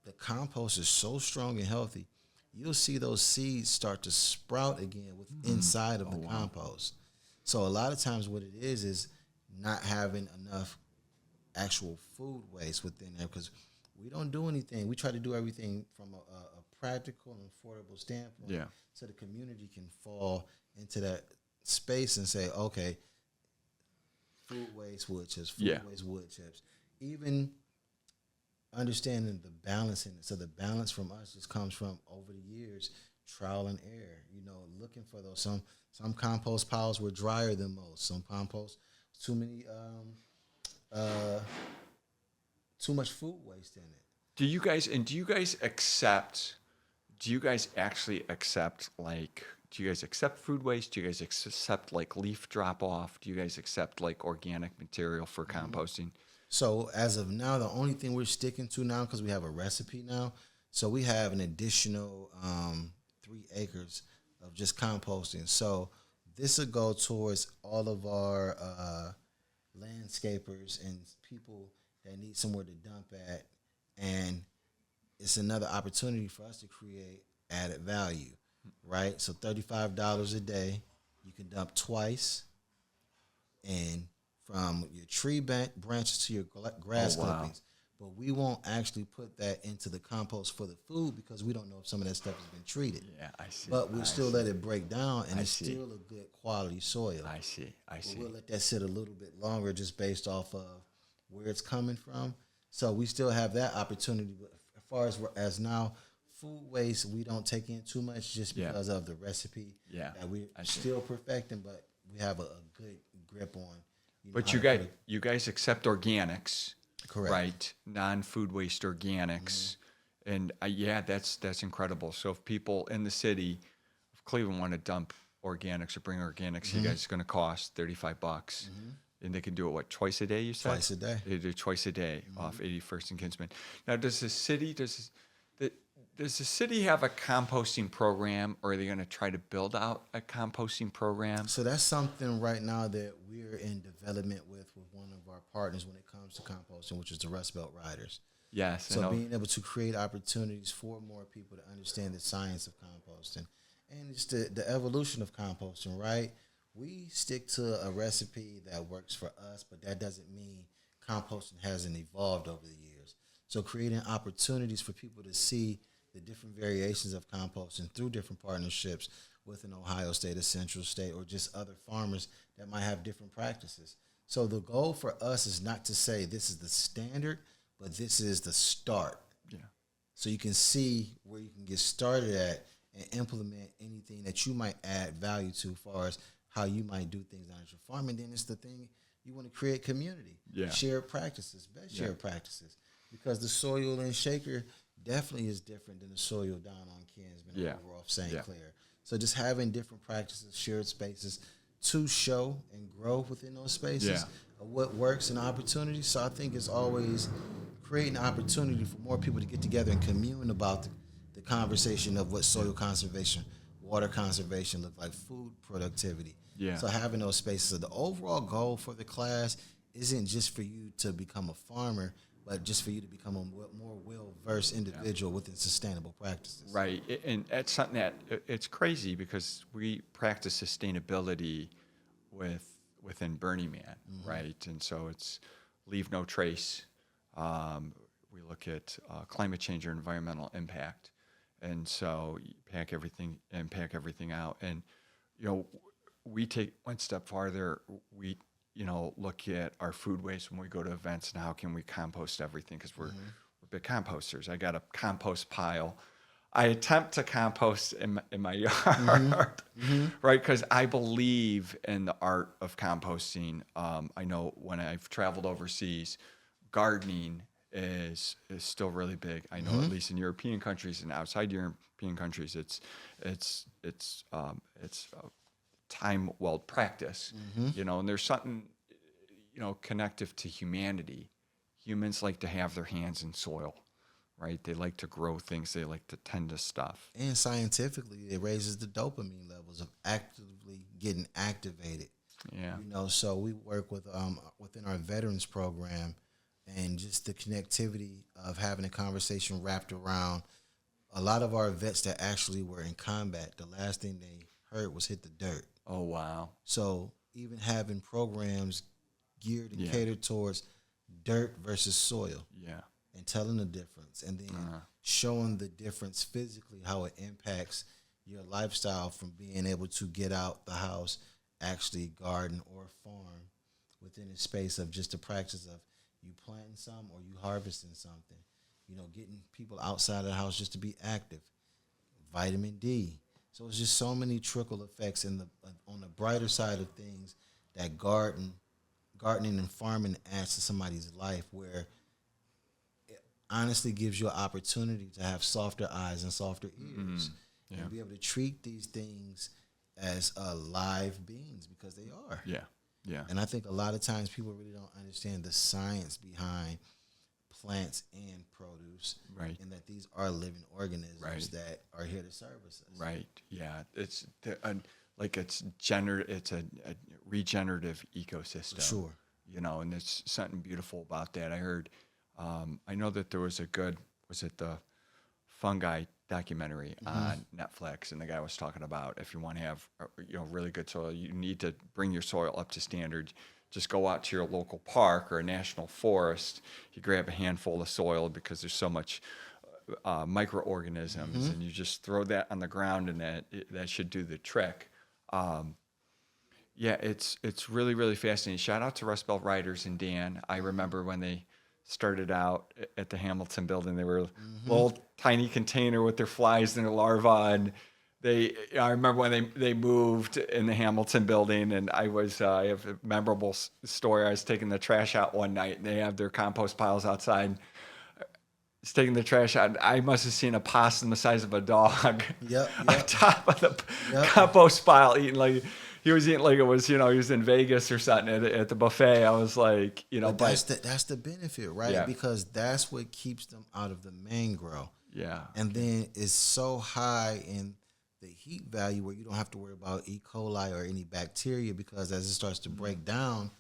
the compost is so strong and healthy, you'll see those seeds start to sprout again inside of the compost. So a lot of times what it is not having enough actual food waste within there because we don't do anything. We try to do everything from a practical and affordable standpoint so the community can fall into that space and say, okay, food waste, wood chips, waste, wood chips. Even understanding the balance in it. So the balance from us just comes from over the years, trial and error, looking for those. Some compost piles were drier than most. Some compost, too much food waste in it. Do you guys actually accept food waste? Do you guys accept like leaf drop off? Do you guys accept like organic material for composting? So as of now, the only thing we're sticking to now, because we have a recipe now, so we have an additional 3 acres of just composting. So this will go towards all of our landscapers and people that need somewhere to dump at, and it's another opportunity for us to create added value, right? So $35 a day, you can dump twice, and from your tree branches to your grass clippings. But we won't actually put that into the compost for the food because we don't know if some of that stuff has been treated. Yeah, I see. But we'll still let it break down, and it's still a good quality soil. I see. We'll let that sit a little bit longer just based off of where it's coming from. So we still have that opportunity. But as far as now, food waste, we don't take in too much just because of the recipe that we're still perfecting, but we have a good grip on. But you guys accept organics, correct? Right, non-food waste organics, and that's incredible. So if people in the city of Cleveland want to dump organics or bring organics, you guys it's going to cost $35, and they can do it twice a day. You said twice a day. They do twice a day off 81st and Kinsman. Now, does the city have a composting program, or are they going to try to build out a composting program? So that's something right now that we're in development with one of our partners when it comes to composting, which is the Rust Belt Riders. Yes. So being able to create opportunities for more people to understand the science of composting and just the evolution of composting, right? We stick to a recipe that works for us, but that doesn't mean composting hasn't evolved over the years. So creating opportunities for people to see the different variations of composting through different partnerships with an Ohio State, a Central State, or just other farmers that might have different practices. So the goal for us is not to say this is the standard, but this is the start. Yeah. So you can see where you can get started at and implement anything that you might add value to as far as how you might do things on your farm. And then it's the thing, you want to create community, shared practices, shared practices. Because the soil in Shaker definitely is different than the soil down on Kinsman over off St. Clair. So just having different practices, shared spaces to show and grow within those spaces of what works and opportunities. So I think it's always creating opportunity for more people to get together and commune about the conversation of what soil conservation, water conservation look like, food productivity. Yeah. So having those spaces. So the overall goal for the class isn't just for you to become a farmer, but just for you to become a more well-versed individual within sustainable practices. Right, and it's something that it's crazy because we practice sustainability within Burning Man, right? And so it's leave no trace. We look at climate change or environmental impact, and so you pack everything out. And we take one step farther. We look at our food waste when we go to events and how can we compost everything because we're big composters. I got a compost pile. I attempt to compost in my yard, right? Because I believe in the art of composting. I know when I've traveled overseas, gardening is still really big. I know at least in European countries and outside European countries, it's time well practice. And there's something connective to humanity. Humans like to have their hands in soil. Right, they like to grow things. They like to tend to stuff. And scientifically, it raises the dopamine levels of actively getting activated. Yeah. So we work with within our veterans program, and just the connectivity of having a conversation wrapped around a lot of our vets that actually were in combat. The last thing they heard was hit the dirt. Oh wow. So even having programs geared and catered towards dirt versus soil. Yeah. And telling the difference, and then showing the difference physically, how it impacts your lifestyle from being able to get out the house, actually garden or farm within a space of just the practice of you planting some or you harvesting something. Getting people outside of the house just to be active. Vitamin D. So it's just so many trickle effects on the brighter side of things that gardening and farming adds to somebody's life, where honestly gives you an opportunity to have softer eyes and softer ears and be able to treat these things as live beings, because they are. Yeah. And I think a lot of times people really don't understand the science behind plants and produce, right? And that these are living organisms that are here to service us. Right. Yeah. It's it's a regenerative ecosystem. For sure. And there's something beautiful about that. I heard. I know that there was the fungi documentary on Netflix, and the guy was talking about if you want to have really good soil, you need to bring your soil up to standard. Just go out to your local park or a national forest. You grab a handful of soil because there's so much microorganisms, and you just throw that on the ground, and that should do the trick. It's really, really fascinating. Shout out to Rust Belt Riders and Dan. I remember when they started out at the Hamilton building. They were a little tiny container with their flies and their larvae. And I remember when they moved in the Hamilton building, and I have a memorable story. I was taking the trash out one night, and they have their compost piles outside. I was taking the trash out. I must have seen a possum the size of a dog on top of the compost pile eating he was eating like it was, he was in Vegas or something at the buffet. I was like, but that's the benefit, right? Yeah. Because that's what keeps them out of the mangrove. Yeah. And then it's so high in the heat value where you don't have to worry about E. coli or any bacteria, because as it starts to break down,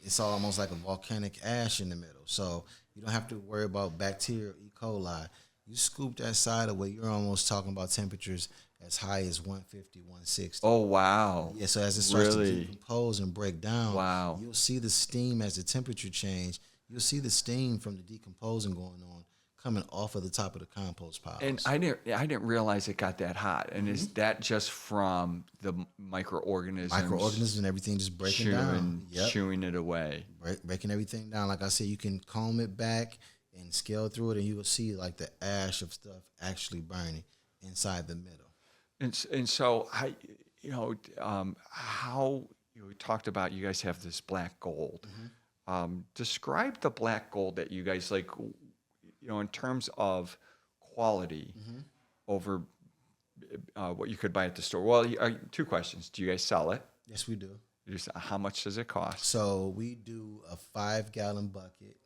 it's almost like a volcanic ash in the middle. So you don't have to worry about bacteria or E. coli. You scoop that side away, you're almost talking about temperatures as high as 150, 160. Oh, wow. Yeah, so as it starts to decompose and break down, you'll see the steam as the temperature change. You'll see the steam from the decomposing going on coming off of the top of the compost piles. And I didn't realize it got that hot. And is that just from the microorganisms? Microorganisms and everything just breaking down. Chewing it away. Breaking everything down. Like I said, you can comb it back and scale through it, and you will see like the ash of stuff actually burning inside the middle. And so how we talked about, you guys have this black gold. Describe the black gold that you guys like, in terms of quality over what you could buy at the store. Well, two questions. Do you guys sell it? Yes, we do. How much does it cost? So we do a 5-gallon bucket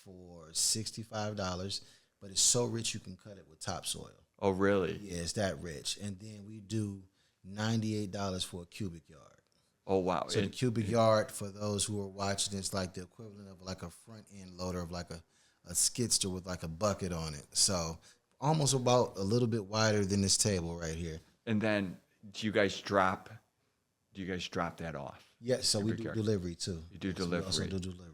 for $65, but it's so rich you can cut it with topsoil. Oh, really? Yeah, it's that rich. And then we do $98 for a cubic yard. Oh, wow. So the cubic yard, for those who are watching, it's like the equivalent of like a front end loader of like a skidster with like a bucket on it. So almost about a little bit wider than this table right here. And then do you guys drop that off? Yeah, so we Cubic do yard. delivery too. You do So we delivery. also do delivery.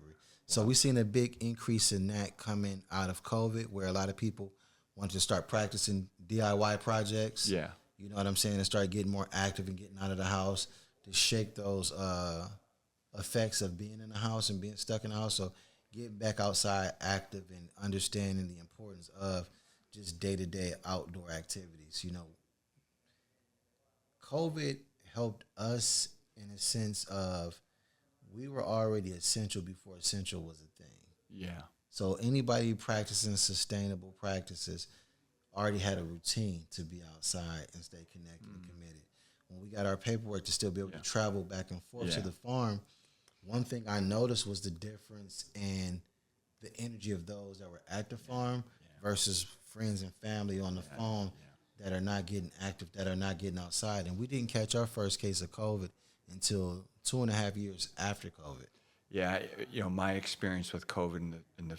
So we've seen a big increase in that coming out of COVID, where a lot of people wanted to start practicing DIY projects. Yeah. You know what I'm saying? And start getting more active and getting out of the house to shake those effects of being in the house and being stuck in the house. So getting back outside active and understanding the importance of just day-to-day outdoor activities. You know, COVID helped us in a sense of we were already essential before essential was a thing. Yeah. So anybody practicing sustainable practices already had a routine to be outside and stay connected and committed. When we got our paperwork to still be able to travel back and forth to the farm, one thing I noticed was the difference in the energy of those that were at the farm versus friends and family on the phone that are not getting active, that are not getting outside. And we didn't catch our first case of COVID until 2.5 years after COVID. Yeah, my experience with COVID in the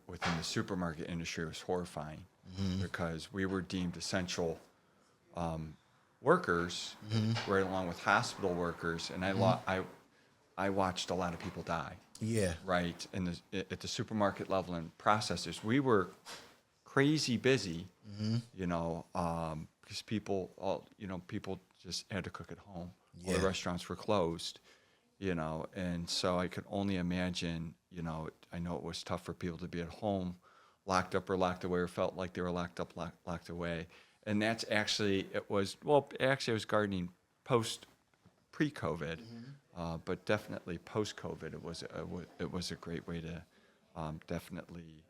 within the supermarket industry was horrifying because we were deemed essential workers right along with hospital workers, and I watched a lot of people die. Yeah. Right at the supermarket level and processors, we were crazy busy, because people just had to cook at home. All the restaurants were closed, and so I could only imagine, I know it was tough for people to be at home, locked up or locked away, or felt like they were locked up, locked away. And that's actually, I was gardening pre-COVID, but definitely post-COVID, it was a great way to definitely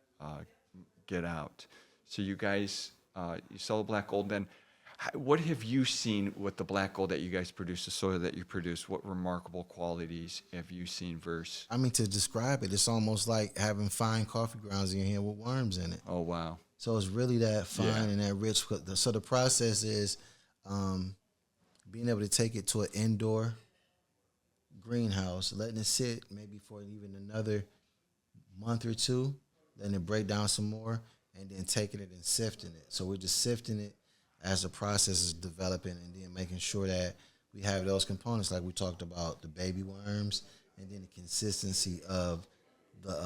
get out. So you guys, you sell the black gold. Then, what have you seen with the black gold that you guys produce, the soil that you produce? What remarkable qualities have you seen versus? I mean, to describe it, it's almost like having fine coffee grounds in your hand with worms in it. Oh, wow. So it's really that fine and that rich. So the process is being able to take it to an indoor greenhouse, letting it sit maybe for even another month or two, letting it break down some more, and then taking it and sifting it. So we're just sifting it as the process is developing, and then making sure that we have those components like we talked about, the baby worms, and then the consistency of the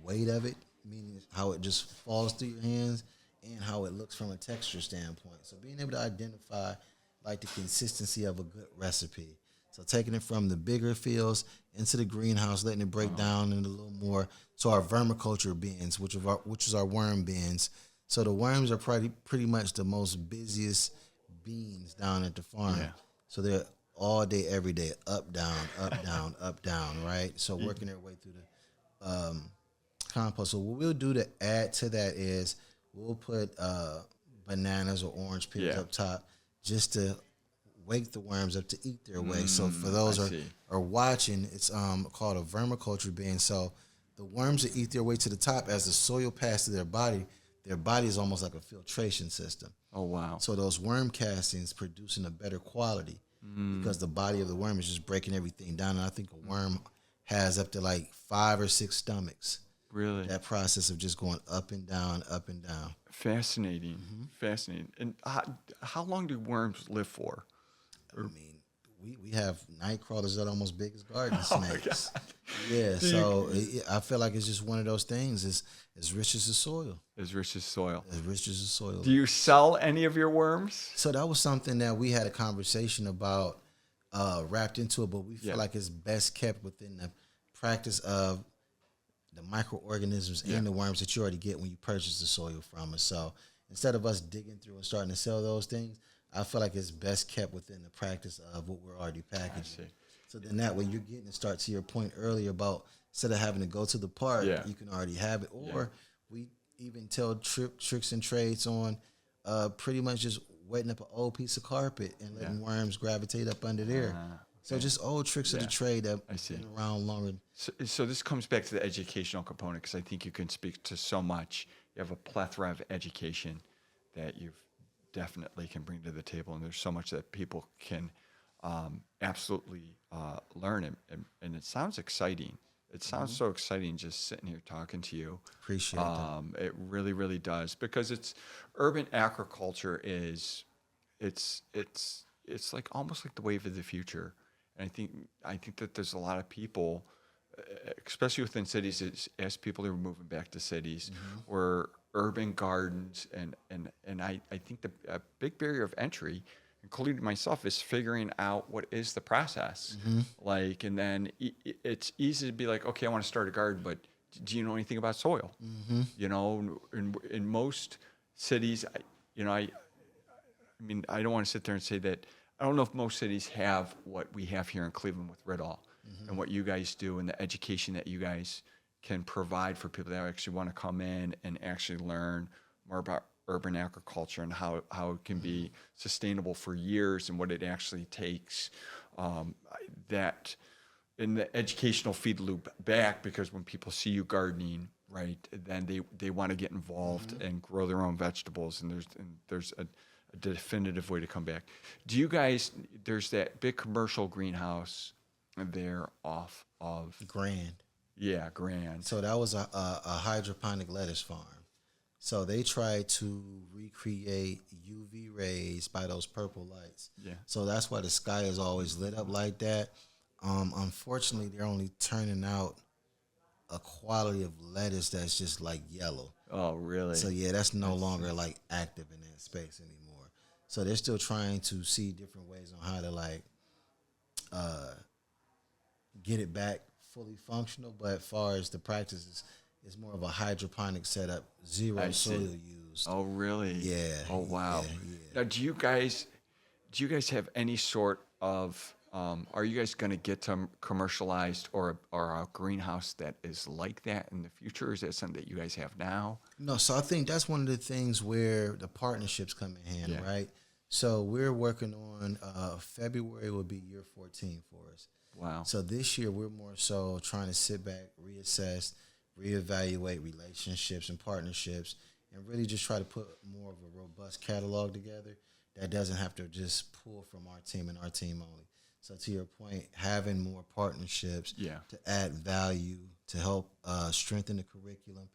weight of it, meaning how it just falls through your hands and how it looks from a texture standpoint. So being able to identify like the consistency of a good recipe. So taking it from the bigger fields into the greenhouse, letting it break down in a little more to our vermiculture bins, which is our worm bins. So the worms are pretty much the most busiest beans down at the farm. Yeah. So they're all day, every day, up, down, up, down, up, down, right? So working their way through the compost. So what we'll do to add to that is we'll put bananas or orange peels up top just to wake the worms up to eat their way. So for those who are watching, it's called a vermiculture bin. So the worms will eat their way to the top as the soil passes their body. Their body is almost like a filtration system. Oh, wow. So those worm castings producing a better quality because the body of the worm is just breaking everything down. And I think a worm has up to like 5 or 6 stomachs. Really? That process of just going up and down, up and down. Fascinating. Fascinating. And how long do worms live for? I mean, we have night crawlers that are almost big as garden snakes. Yeah, so I feel like it's just one of those things. It's as rich as the soil. As rich as soil. As rich as the soil. Do you sell any of your worms? So that was something that we had a conversation about wrapped into it, but we feel like it's best kept within the practice of the microorganisms and the worms that you already get when you purchase the soil from us. So instead of us digging through and starting to sell those things, I feel like it's best kept within the practice of what we're already packaging. So then that way you're getting to start to your point earlier about instead of having to go to the park, you can already have it. Or we even tell tricks and trades on pretty much just wetting up an old piece of carpet and letting worms gravitate up under there. So just old tricks of the trade that have been around longer. So this comes back to the educational component because I think you can speak to so much. You have a plethora of education that you've definitely can bring to the table, and there's so much that people can absolutely learn. And it sounds exciting. It sounds so exciting just sitting here talking to you. Appreciate that. It really, really does, because it's urban agriculture is it's like almost like the wave of the future. And I think that there's a lot of people, especially within cities, as people are moving back to cities, where urban gardens and I think a big barrier of entry, including myself, is figuring out what is the process. Like, and then it's easy to be like, okay, I want to start a garden, but do you know anything about soil? You know, in most cities, I mean, I don't want to sit there and say that. I don't know if most cities have what we have here in Cleveland with Riddle and what you guys do and the education that you guys can provide for people that actually want to come in and actually learn more about urban agriculture and how it can be sustainable for years and what it actually takes. That in the educational feed loop back, because when people see you gardening, right, then they want to get involved and grow their own vegetables, and there's a definitive way to come back. Do you guys? There's that big commercial greenhouse there off of Grand. Grand. So that was a hydroponic lettuce farm. So they tried to recreate UV rays by those purple lights. Yeah. So that's why the sky is always lit up like that. Unfortunately, they're only turning out a quality of lettuce that's just like yellow. Oh, really? So yeah, that's no longer like active in that space anymore. So they're still trying to see different ways on how to like get it back fully functional. But as far as the practices, it's more of a hydroponic setup, zero soil used. Oh, really? Yeah. Oh, wow. Yeah. Now, do you guys have any sort of are you guys going to get to commercialized or a greenhouse that is like that in the future? Is that something that you guys have now? No, so I think that's one of the things where the partnerships come in hand, right? So we're working on February will be year 14 for us. Wow. So this year we're more so trying to sit back, reassess, reevaluate relationships and partnerships, and really just try to put more of a robust catalog together that doesn't have to just pull from our team and our team only. So to your point, having more partnerships to add value, to help strengthen the curriculum,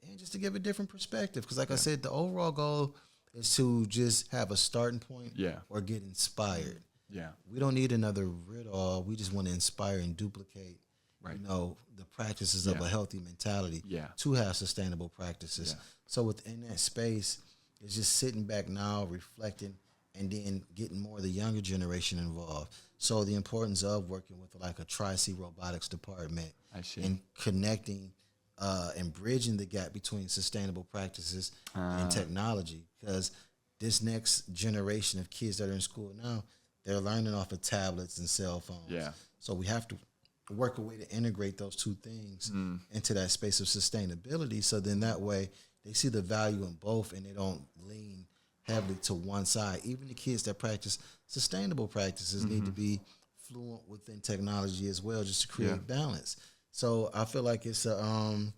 and just to give a different perspective. Because like I said, the overall goal is to just have a starting point or get inspired. Yeah. We don't need another Riddle. We just want to inspire and duplicate, the practices of a healthy mentality to have sustainable practices. So within that space, it's just sitting back now, reflecting, and then getting more of the younger generation involved. So the importance of working with like a Tri-C robotics department and connecting and bridging the gap between sustainable practices and technology, because this next generation of kids that are in school now, they're learning off of tablets and cell phones. Yeah. So we have to work a way to integrate those two things into that space of sustainability. So then that way they see the value in both and they don't lean heavily to one side. Even the kids that practice sustainable practices need to be fluent within technology as well, just to create balance. So I feel like it's a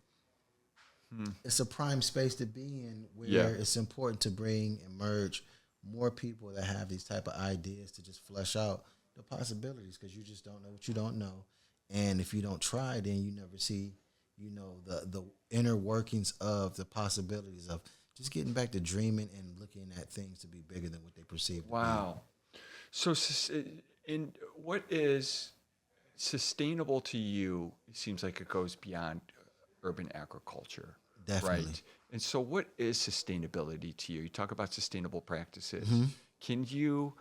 prime space to be in, where it's important to bring and merge more people that have these type of ideas to just flesh out the possibilities, because you just don't know what you don't know. And if you don't try, then you never see, the inner workings of the possibilities of just getting back to dreaming and looking at things to be bigger than what they perceive to be. So what is sustainable to you? It seems like it goes beyond urban agriculture. Definitely. Right. And so what is sustainability to you? You talk about sustainable practices. Can you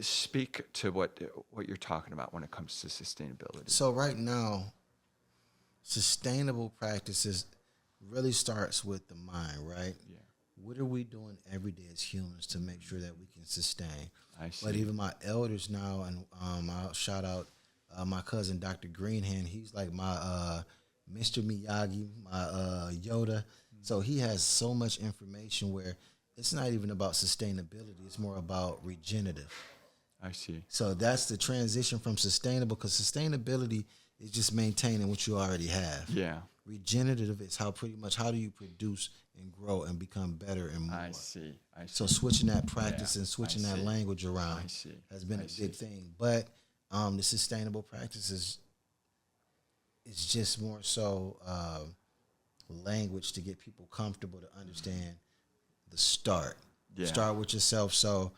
speak to what you're talking about when it comes to sustainability? So right now, sustainable practices really starts with the mind, right? Yeah. What are we doing every day as humans to make sure that we can sustain? I see. But even my elders now, and I'll shout out my cousin, Dr. Greenhand. He's like my Mr. Miyagi, my Yoda. So he has so much information where it's not even about sustainability. It's more about regenerative. I see. So that's the transition from sustainable, because sustainability is just maintaining what you already have. Yeah. Regenerative is how do you produce and grow and become better and more. I see. So switching that practice and switching that see. language around has been a big thing. But the sustainable practices is just more so language to get people comfortable to understand the start. Yeah. Start with yourself. So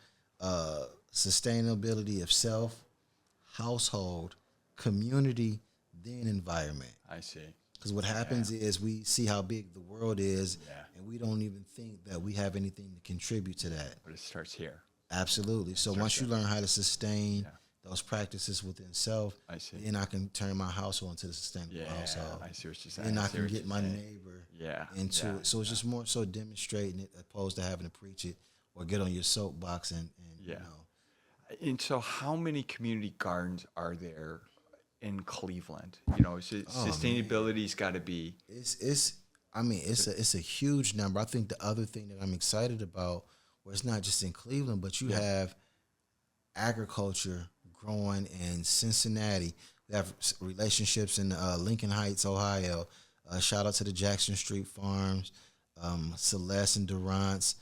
sustainability of self, household, community, then environment. I see. Because what happens is we see how big the world is, Yeah. and we don't even think that we have anything to contribute to that. But it starts here. Absolutely. So once you learn how to sustain those practices within self, then I can turn my household into a sustainable household. I see what you're saying. Then I can get my neighbor into it. So it's just more so demonstrating it opposed to having to preach it or get on your soapbox and you know. And so how many community gardens are there in Cleveland? You know, sustainability's got to be. It's a huge number. I think the other thing that I'm excited about, where it's not just in Cleveland, but you have agriculture growing in Cincinnati. We have relationships in Lincoln Heights, Ohio. Shout out to the Jackson Street Farms, Celeste and Durant's.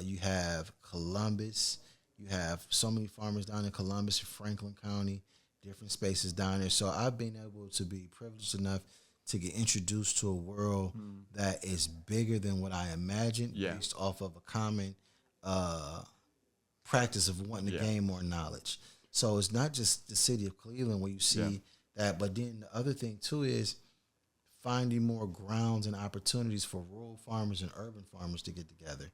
You have Columbus. You have so many farmers down in Columbus, Franklin County, different spaces down there. So I've been able to be privileged enough to get introduced to a world that is bigger than what I imagined, based off of a common practice of wanting to gain more knowledge. So it's not just the city of Cleveland where you see that, but then the other thing too is finding more grounds and opportunities for rural farmers and urban farmers to get together.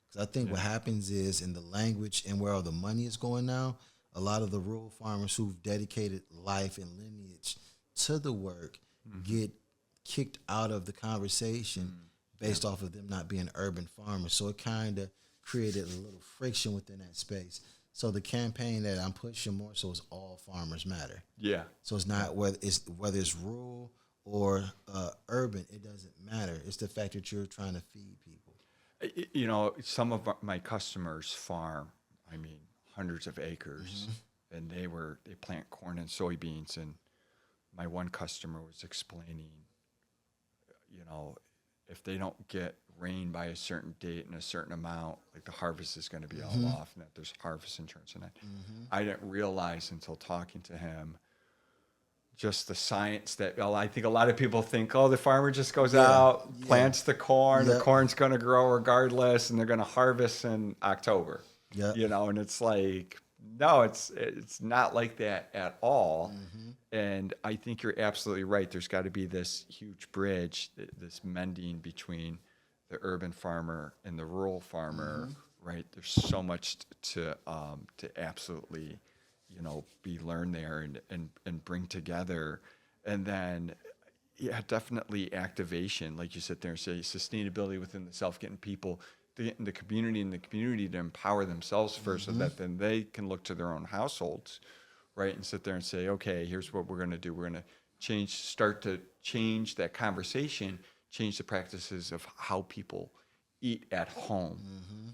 Because I think what happens is in the language and where all the money is going now, a lot of the rural farmers who've dedicated life and lineage to the work get kicked out of the conversation based off of them not being urban farmers. So it kind of created a little friction within that space. So the campaign that I'm pushing more so is all farmers matter. Yeah. So it's not whether it's rural or urban, it doesn't matter. It's the fact that you're trying to feed people. You know, some of my customers farm, I mean, hundreds of acres, and they plant corn and soybeans. And my one customer was explaining, you know, if they don't get rain by a certain date and a certain amount, like the harvest is going to be all off, and that there's harvest insurance. And I didn't realize until talking to him just the science that, well, I think a lot of people think, oh, the farmer just goes out, plants the corn, the corn's going to grow regardless, and they're going to harvest in October. You know, and it's like, no, it's not like that at all. And I think you're absolutely right. There's got to be this huge bridge, this mending between the urban farmer and the rural farmer, right? There's so much to absolutely, you know, be learned there and bring together. And then, yeah, definitely activation, like you sit there and say, sustainability within the self, getting people to get in the community and the community to empower themselves first, so that then they can look to their own households, right? And sit there and say, okay, here's what we're going to do. We're going to start to change that conversation, change the practices of how people eat at home,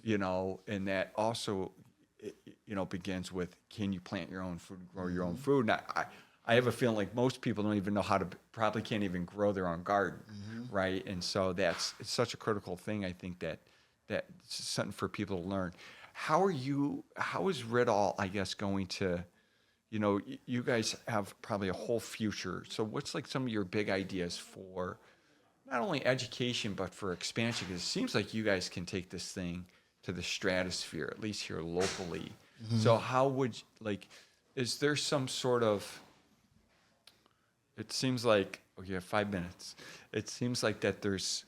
you know, and that also, you know, begins with, can you plant your own food, grow your own food? Now, I have a feeling like most people don't even know how to, probably can't even grow their own garden, right? And so it's such a critical thing, I think, that's something for people to learn. How is Rittal, I guess, going to, you know, you guys have probably a whole future. So what's like some of your big ideas for not only education, but for expansion? Because it seems like you guys can take this thing to the stratosphere, at least here locally. So how would, like, is there some sort of, it seems like, oh, you have 5 minutes. It seems like that there's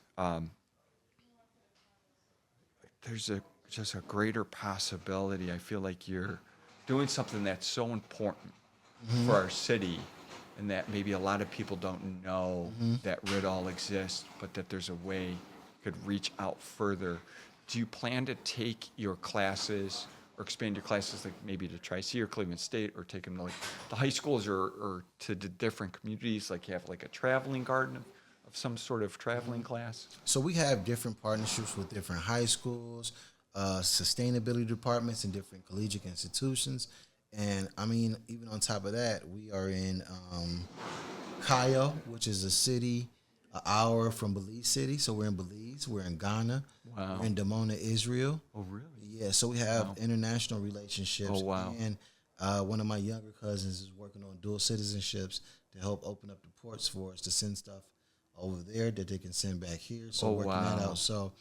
just a greater possibility. I feel like you're doing something that's so important for our city, and that maybe a lot of people don't know that Rittal exists, but that there's a way you could reach out further. Do you plan to take your classes or expand your classes, like maybe to Tri-C or Cleveland State, or take them to like the high schools or to the different communities, like you have like a traveling garden of some sort of traveling class? So we have different partnerships with different high schools, sustainability departments, and different collegiate institutions. And I mean, even on top of that, we are in Cayo, which is a city an hour from Belize City. So we're in Belize, we're in Ghana, Wow. we're in Dimona, Israel. Oh, really? Yeah, so we have international relationships. Oh, wow. And one of my younger cousins is working on dual citizenships to help open up the ports for us to send stuff over there that they can send back here. So working that out. So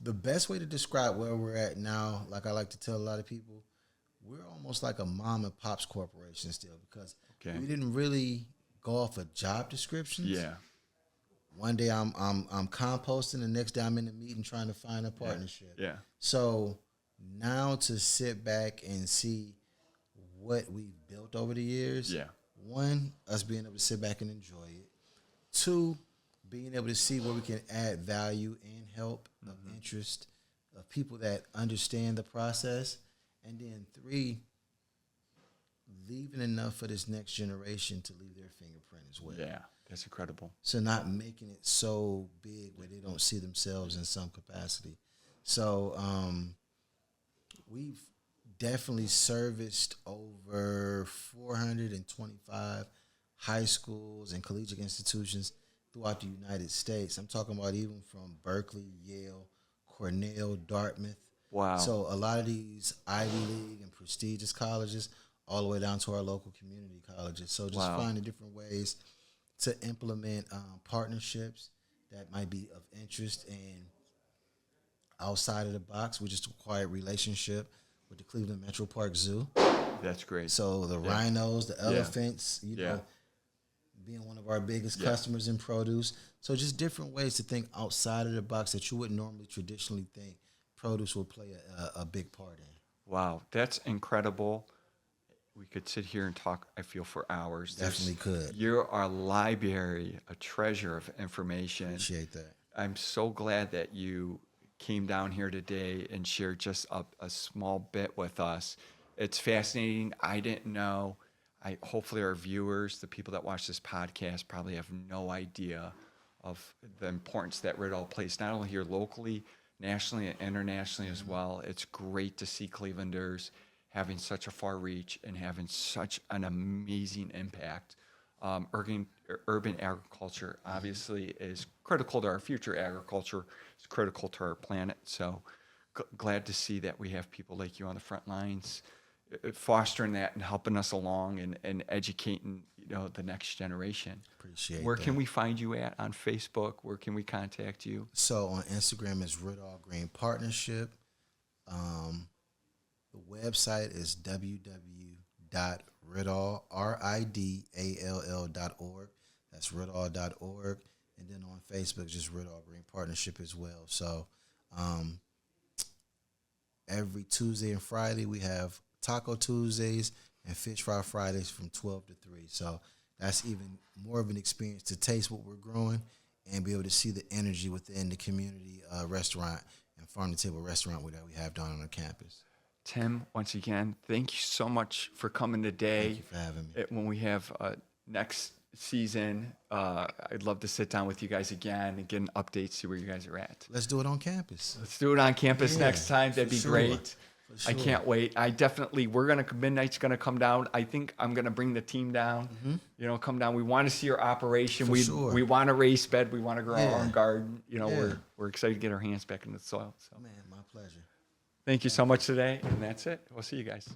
the best way to describe where we're at now, like I like to tell a lot of people, we're almost like a mom and pops corporation still, because we didn't really go off of job descriptions. Yeah. One day I'm composting, the next day I'm in the meeting trying to find a partnership. Yeah. So now to sit back and see what we've built over the years. Yeah. One, us being able to sit back and enjoy it. Two, being able to see where we can add value and help of interest of people that understand the process. And then three, leaving enough for this next generation to leave their fingerprint as well. Yeah. That's incredible. So not making it so big where they don't see themselves in some capacity. So we've definitely serviced over 425 high schools and collegiate institutions throughout the United States. I'm talking about even from Berkeley, Yale, Cornell, Dartmouth. Wow. So a lot of these Ivy League and prestigious colleges all the way down to our local community colleges. So just finding different ways to implement partnerships that might be of interest and outside of the box. We just acquired relationship with the Cleveland Metro Park Zoo. That's great. So the rhinos, the elephants, you know, being one of our biggest customers in produce. So just different ways to think outside of the box that you wouldn't normally traditionally think produce will play a big part in. Wow, that's incredible. We could sit here and talk, I feel, for hours. Definitely could. You're our library, a treasure of information. Appreciate that. I'm so glad that you came down here today and shared just a small bit with us. It's fascinating. I didn't know. Hopefully our viewers, the people that watch this podcast, probably have no idea of the importance that Riddle plays, not only here locally, nationally and internationally as well. It's great to see Clevelanders having such a far reach and having such an amazing impact. Urban agriculture obviously is critical to our future. Agriculture is critical to our planet. So glad to see that we have people like you on the front lines, fostering that and helping us along and educating, you know, the next generation. Appreciate Where that. can we find you at on Facebook? Where can we contact you? So on Instagram is Riddall Green Partnership. The website is www.riddall.org. That's riddall.org. And then on Facebook, just Riddall Green Partnership as well. So every Tuesday and Friday, we have Taco Tuesdays and Fish Fry Fridays from 12 to 3. So that's even more of an experience to taste what we're growing and be able to see the energy within the community restaurant and farm-to-table restaurant that we have down on our campus. Tim, once again, thank you so much for coming today. Thank you for having me. When we have next season, I'd love to sit down with you guys again and get an update, see where you guys are at. Let's do it on campus. Let's do it on campus next time. That'd be sure. great. For sure. I can't wait. Midnight's gonna come down. I think I'm gonna bring the team down. You know, come down. We want to see your operation. We want to raise bed. We want to grow our own garden. You know, we're excited to get our hands back in the soil. So, Man, my pleasure. thank you so much today, and that's it. We'll see you guys.